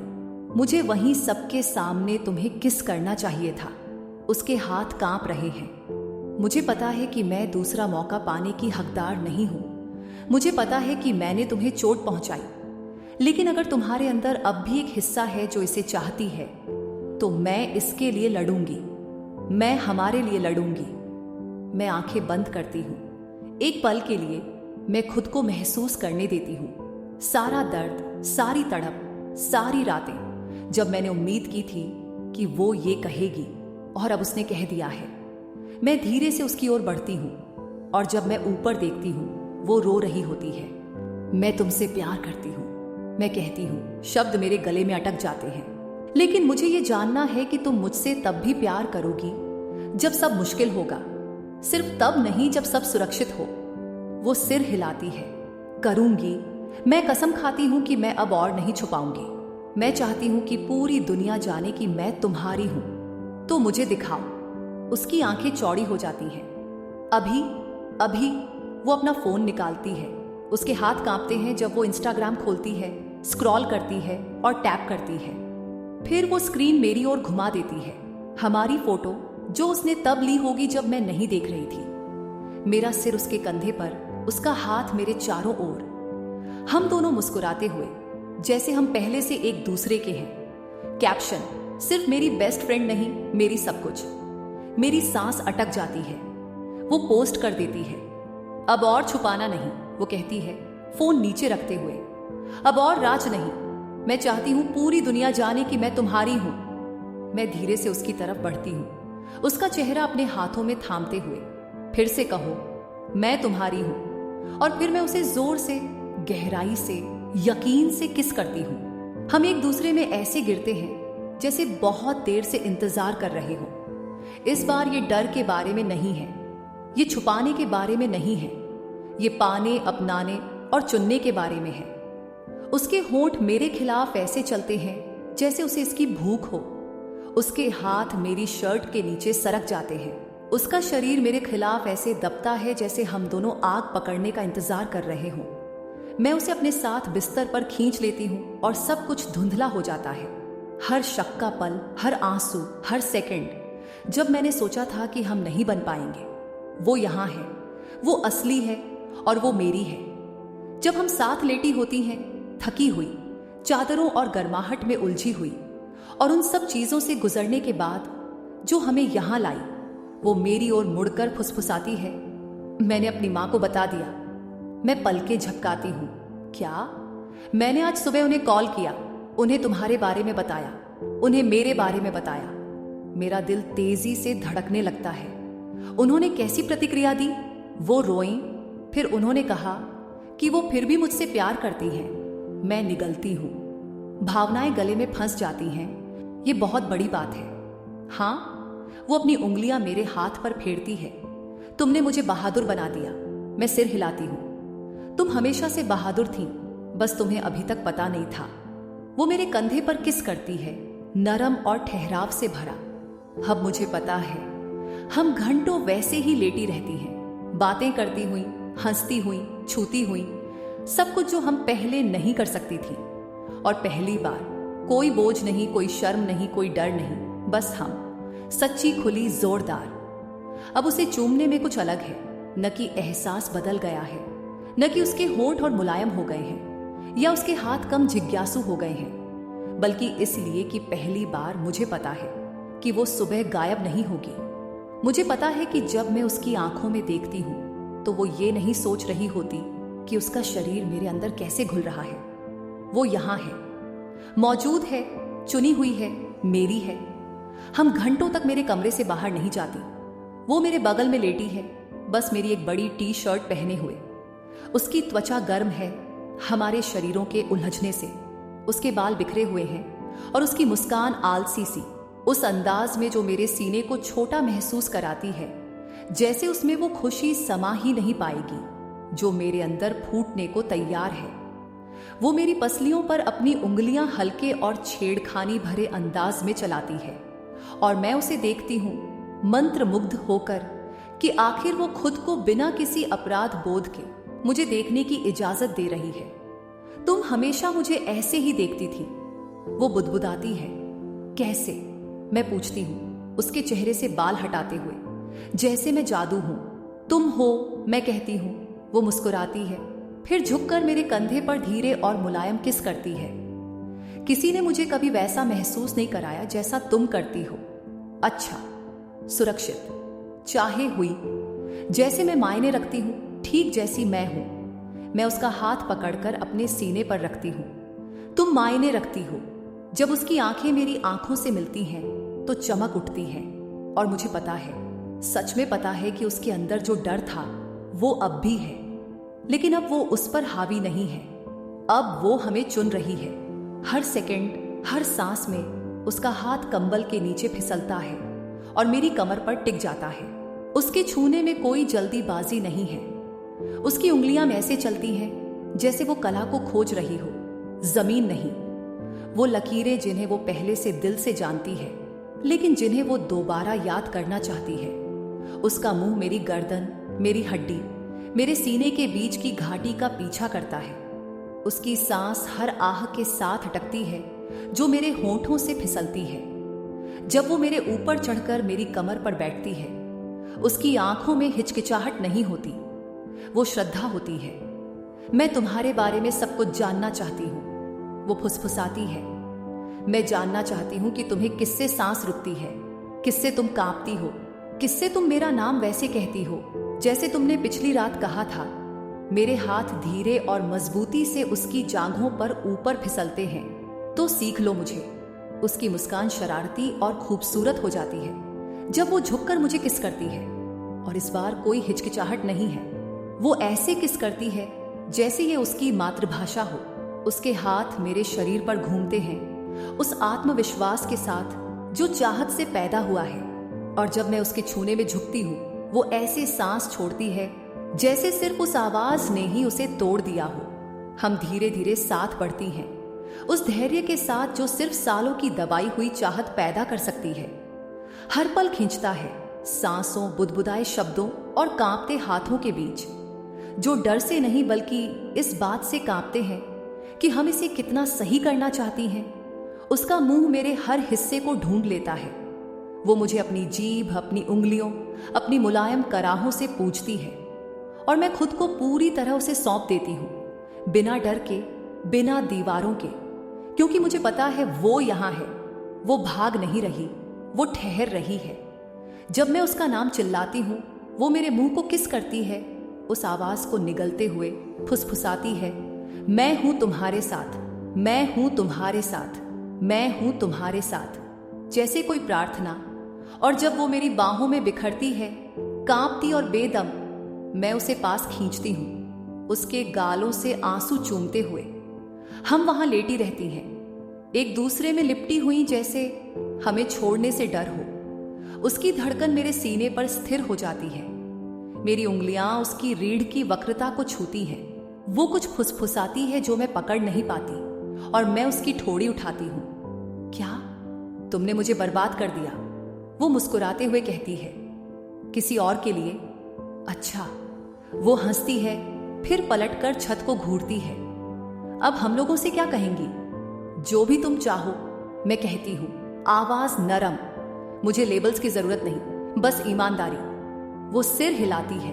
Speaker 1: मुझे वहीं सबके सामने तुम्हें किस करना चाहिए था। उसके हाथ कांप रहे हैं। मुझे पता है कि मैं दूसरा मौका पाने की हकदार नहीं हूं। मुझे पता है कि मैंने तुम्हें चोट पहुंचाई, लेकिन अगर तुम्हारे अंदर अब भी एक हिस्सा है जो इसे चाहती है, तो मैं इसके लिए लड़ूंगी। मैं हमारे लिए लड़ूंगी। मैं आंखें बंद करती हूं। एक पल के लिए मैं खुद को महसूस करने देती हूं। सारा दर्द, सारी तड़प, सारी रातें, जब मैंने उम्मीद की थी कि वो ये कहेगी, और अब उसने कह दिया है। मैं धीरे से उसकी ओर बढ़ती हूं, और जब मैं ऊपर देखती हूं, वो रो रही होती है। मैं तुमसे प्यार करती हूं, मैं कहती हूं। शब्द मेरे गले में अटक जाते हैं। लेकिन मुझे ये जानना है कि तुम मुझसे तब भी प्यार करोगी जब सब मुश्किल होगा, सिर्फ तब नहीं जब सब सुरक्षित हो। वो सिर हिलाती है। करूंगी। मैं कसम खाती हूं कि मैं अब और नहीं छुपाऊंगी। मैं चाहती हूं कि पूरी दुनिया जाने कि मैं तुम्हारी हूं। तो मुझे दिखाओ। उसकी आंखें चौड़ी हो जाती हैं। अभी अभी वो अपना फोन निकालती है। उसके हाथ कांपते हैं जब वो इंस्टाग्राम खोलती है, स्क्रॉल करती है और टैप करती है। फिर वो स्क्रीन मेरी ओर घुमा देती है। हमारी फोटो जो उसने तब ली होगी जब मैं नहीं देख रही थी। मेरा सिर उसके कंधे पर, उसका हाथ मेरे चारों ओर। हम दोनों मुस्कुराते हुए, जैसे हम पहले से एक दूसरे के हैं। कैप्शन, सिर्फ मेरी बेस्ट फ्रेंड नहीं, मेरी सब कुछ। मेरी सांस अटक जाती है। वो पोस्ट कर देती है। अब और छुपाना नहीं, वो कहती है, फोन नीचे रखते हुए। अब और राज नहीं। मैं चाहती हूं पूरी दुनिया जाने कि मैं तुम्हारी हूं। मैं धीरे से उसकी तरफ बढ़ती हूं, उसका चेहरा अपने हाथों में थामते हुए। फिर से कहो, मैं तुम्हारी हूं। और फिर मैं उसे जोर से, गहराई से, यकीन से किस करती हूं। हम एक दूसरे में ऐसे गिरते हैं जैसे बहुत देर से इंतजार कर रहे हो। इस बार ये डर के बारे में नहीं है, ये छुपाने के बारे में नहीं है, ये पाने, अपनाने और चुनने के बारे में है। उसके होंठ मेरे खिलाफ ऐसे चलते हैं जैसे उसे इसकी भूख हो। उसके हाथ मेरी शर्ट के नीचे सरक जाते हैं। उसका शरीर मेरे खिलाफ ऐसे दबता है जैसे हम दोनों आग पकड़ने का इंतजार कर रहे हों। मैं उसे अपने साथ बिस्तर पर खींच लेती हूं और सब कुछ धुंधला हो जाता है। हर शक का पल, हर आंसू, हर सेकंड जब मैंने सोचा था कि हम नहीं बन पाएंगे, वो यहां है, वो असली है और वो मेरी है। जब हम साथ लेटी होती हैं, थकी हुई, चादरों और गर्माहट में उलझी हुई, और उन सब चीजों से गुजरने के बाद जो हमें यहां लाई, वो मेरी ओर मुड़कर फुसफुसाती है, मैंने अपनी मां को बता दिया। मैं पलकें झपकाती हूं। क्या? मैंने आज सुबह उन्हें कॉल किया, उन्हें तुम्हारे बारे में बताया, उन्हें मेरे बारे में बताया। मेरा दिल तेजी से धड़कने लगता है। उन्होंने कैसी प्रतिक्रिया दी? वो रोईं, फिर उन्होंने कहा कि वो फिर भी मुझसे प्यार करती हैं। मैं निगलती हूं, भावनाएं गले में फंस जाती हैं। ये बहुत बड़ी बात है। हाँ, वो अपनी उंगलियां मेरे हाथ पर फेरती है। तुमने मुझे बहादुर बना दिया। मैं सिर हिलाती हूं। तुम हमेशा से बहादुर थी, बस तुम्हें अभी तक पता नहीं था। वो मेरे कंधे पर किस करती है, नरम और ठहराव से भरा। अब मुझे पता है, हम घंटों वैसे ही लेटी रहती हैं, बातें करती हुई, हंसती हुई, छूती हुई, सब कुछ जो हम पहले नहीं कर सकती थी। और पहली बार कोई बोझ नहीं, कोई शर्म नहीं, कोई डर नहीं, बस हम, सच्ची, खुली, जोरदार। अब उसे चूमने में कुछ अलग है, न कि एहसास बदल गया है, न कि उसके होंठ और मुलायम हो गए हैं या उसके हाथ कम जिज्ञासु हो गए हैं, बल्कि इसलिए कि पहली बार मुझे पता है कि वो सुबह गायब नहीं होगी। मुझे पता है कि जब मैं उसकी आंखों में देखती हूं तो वो ये नहीं सोच रही होती कि उसका शरीर मेरे अंदर कैसे घुल रहा है। वो यहां है, मौजूद है, चुनी हुई है, मेरी है। हम घंटों तक मेरे कमरे से बाहर नहीं जाती। वो मेरे बगल में लेटी है, बस मेरी एक बड़ी टी शर्ट पहने हुए। उसकी त्वचा गर्म है हमारे शरीरों के उलझने से, उसके बाल बिखरे हुए हैं और उसकी मुस्कान आलसी सी, उस अंदाज में जो मेरे सीने को छोटा महसूस कराती है, जैसे उसमें वो खुशी समा ही नहीं पाएगी जो मेरे अंदर फूटने को तैयार है। वो मेरी पसलियों पर अपनी उंगलियां हल्के और छेड़खानी भरे अंदाज में चलाती है और मैं उसे देखती हूं मंत्रमुग्ध होकर कि आखिर वो खुद को बिना किसी अपराध बोध के मुझे देखने की इजाजत दे रही है। तुम हमेशा मुझे ऐसे ही देखती थी। वो बुदबुदाती है। कैसे? मैं पूछती हूं उसके चेहरे से बाल हटाते हुए, जैसे मैं जादू हूं। तुम हो, मैं कहती हूं। वो मुस्कुराती है, फिर झुककर मेरे कंधे पर धीरे और मुलायम किस करती है। किसी ने मुझे कभी वैसा महसूस नहीं कराया जैसा तुम करती हो। अच्छा, सुरक्षित, चाहे हुई, जैसे मैं मायने रखती हूं, ठीक जैसी मैं हूं। मैं उसका हाथ पकड़कर अपने सीने पर रखती हूं। तुम मायने रखती हो। जब उसकी आंखें मेरी आंखों से मिलती हैं तो चमक उठती है और मुझे पता है, सच में पता है कि उसके अंदर जो डर था वो अब भी है, लेकिन अब वो उस पर हावी नहीं है। अब वो हमें चुन रही है। हर सेकंड, हर सांस में उसका हाथ कंबल के नीचे फिसलता है और मेरी कमर पर टिक जाता है। उसके छूने में कोई जल्दीबाजी नहीं है। उसकी उंगलियां ऐसे चलती हैं जैसे वो कला को खोज रही हो, जमीन नहीं। वो लकीरें जिन्हें वो पहले से दिल से जानती है, लेकिन जिन्हें वो दोबारा याद करना चाहती है। उसका मुंह मेरी गर्दन, मेरी हड्डी, मेरे सीने के बीच की घाटी का पीछा करता है। उसकी सांस हर आह के साथ अटकती है जो मेरे होंठों से फिसलती है। जब वो मेरे ऊपर चढ़कर मेरी कमर पर बैठती है, उसकी आंखों में हिचकिचाहट नहीं होती, वो श्रद्धा होती है। मैं तुम्हारे बारे में सब कुछ जानना चाहती हूँ, वो फुसफुसाती है। मैं जानना चाहती हूँ कि तुम्हें किससे सांस रुकती है, किससे तुम कांपती हो, किससे तुम मेरा नाम वैसे कहती हो जैसे तुमने पिछली रात कहा था। मेरे हाथ धीरे और मजबूती से उसकी जांघों पर ऊपर फिसलते हैं। तो सीख लो मुझे। उसकी मुस्कान शरारती और खूबसूरत हो जाती है जब वो झुककर मुझे किस करती है, और इस बार कोई हिचकिचाहट नहीं है। वो ऐसे किस करती है जैसे ये उसकी मातृभाषा हो। उसके हाथ मेरे शरीर पर घूमते हैं उस आत्मविश्वास के साथ जो चाहत से पैदा हुआ है, और जब मैं उसके छूने में झुकती हूँ वो ऐसे सांस छोड़ती है जैसे सिर्फ उस आवाज ने ही उसे तोड़ दिया हो। हम धीरे धीरे साथ बढ़ती हैं, उस धैर्य के साथ जो सिर्फ सालों की दबाई हुई चाहत पैदा कर सकती है। हर पल खींचता है, सांसों, बुदबुदाए शब्दों और कांपते हाथों के बीच, जो डर से नहीं बल्कि इस बात से कांपते हैं कि हम इसे कितना सही करना चाहती हैं। उसका मुंह मेरे हर हिस्से को ढूंढ लेता है। वो मुझे अपनी जीभ, अपनी उंगलियों, अपनी मुलायम कराहों से पूछती है और मैं खुद को पूरी तरह उसे सौंप देती हूँ, बिना डर के, बिना दीवारों के, क्योंकि मुझे पता है वो यहां है। वो भाग नहीं रही, वो ठहर रही है। जब मैं उसका नाम चिल्लाती हूँ वो मेरे मुंह को किस करती है, उस आवाज को निगलते हुए फुसफुसाती है, मैं हूं तुम्हारे साथ, मैं हूं तुम्हारे साथ, मैं हूं तुम्हारे साथ, जैसे कोई प्रार्थना। और जब वो मेरी बाहों में बिखरती है, कांपती और बेदम, मैं उसे पास खींचती हूं, उसके गालों से आंसू चूमते हुए। हम वहां लेटी रहती हैं, एक दूसरे में लिपटी हुई, जैसे हमें छोड़ने से डर हो। उसकी धड़कन मेरे सीने पर स्थिर हो जाती है। मेरी उंगलियां उसकी रीढ़ की वक्रता को छूती हैं। वो कुछ फुसफुसाती है जो मैं पकड़ नहीं पाती, और मैं उसकी ठोड़ी उठाती हूं। क्या तुमने मुझे बर्बाद कर दिया? वो मुस्कुराते हुए कहती है। किसी और के लिए? अच्छा। वो हंसती है, फिर पलटकर छत को घूरती है। अब हम लोगों से क्या कहेंगी? जो भी तुम चाहो, मैं कहती हूं, आवाज नरम। मुझे लेबल्स की जरूरत नहीं, बस ईमानदारी। वो सिर हिलाती है।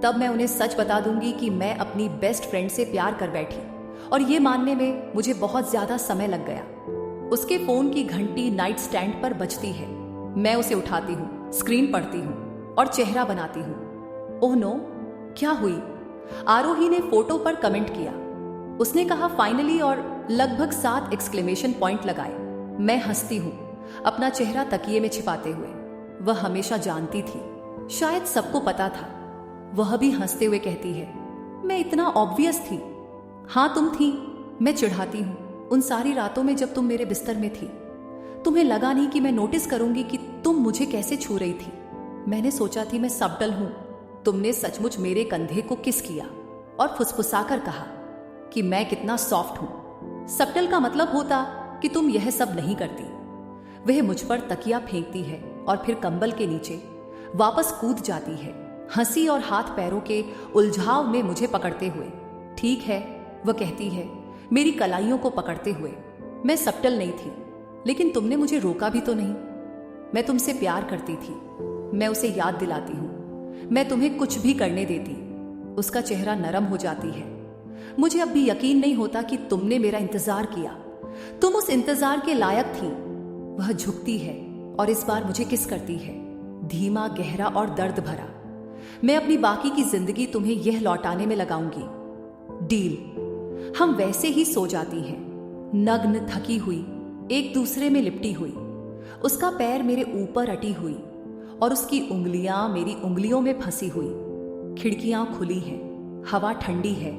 Speaker 1: तब मैं उन्हें सच बता दूंगी कि मैं अपनी बेस्ट फ्रेंड से प्यार कर बैठी, और ये मानने में मुझे बहुत ज्यादा समय लग गया। उसके फोन की घंटी नाइट स्टैंड पर बजती है। मैं उसे उठाती हूँ, स्क्रीन पढ़ती हूँ और चेहरा बनाती हूँ। ओह नो, क्या हुई? आरोही ने फोटो पर कमेंट किया। उसने कहा फाइनली और लगभग 7 एक्सक्लेमेशन पॉइंट लगाए। मैं हंसती हूँ, अपना चेहरा तकिए में छिपाते हुए। वह हमेशा जानती थी, शायद सबको पता था। वह भी हंसते हुए कहती है, मैं इतना ऑब्वियस थी। हाँ तुम थी। मैं चिढ़ाती हूँ, उन सारी रातों में जब तुम मेरे बिस्तर में थी, तुम्हें लगा नहीं कि मैं नोटिस करूंगी कि तुम मुझे कैसे छू रही थी। मैंने सोचा थी मैं सबटल हूं। तुमने सचमुच मेरे कंधे को किस किया और फुसफुसाकर कहा कि मैं कितना सॉफ्ट हूं। सबटल का मतलब होता कि तुम यह सब नहीं करती। वह मुझ पर तकिया फेंकती है और फिर कंबल के नीचे वापस कूद जाती है, हंसी और हाथ पैरों के उलझाव में मुझे पकड़ते हुए। ठीक है, वह कहती है, मेरी कलाइयों को पकड़ते हुए। मैं सबटल नहीं थी, लेकिन तुमने मुझे रोका भी तो नहीं। मैं तुमसे प्यार करती थी। मैं उसे याद दिलाती हूँ, मैं तुम्हें कुछ भी करने देती। उसका चेहरा नरम हो जाती है। मुझे अब भी यकीन नहीं होता कि तुमने मेरा इंतजार किया। तुम उस इंतजार के लायक थी। वह झुकती है और इस बार मुझे किस करती है, धीमा, गहरा और दर्द भरा। मैं अपनी बाकी की जिंदगी तुम्हें यह लौटाने में लगाऊंगी। डील। हम वैसे ही सो जाती हैं, नग्न, थकी हुई, एक दूसरे में लिपटी हुई। उसका पैर मेरे ऊपर अटी हुई और उसकी उंगलियां मेरी उंगलियों में फंसी हुई। खिड़कियां खुली हैं, हवा ठंडी है,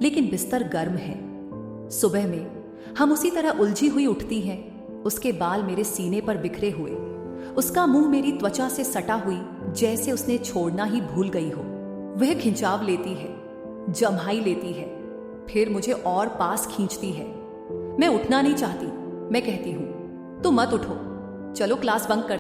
Speaker 1: लेकिन बिस्तर गर्म है। सुबह में हम उसी तरह उलझी हुई उठती हैं। उसके बाल मेरे सीने पर बिखरे हुए, उसका मुंह मेरी त्वचा से सटा हुई, जैसे उसने छोड़ना ही भूल गई हो। वह खिंचाव लेती है, जम्हाई लेती है, फिर मुझे और पास खींचती है। मैं उठना नहीं चाहती। मैं कहती हूं, तो मत उठो, चलो क्लास बंक कर।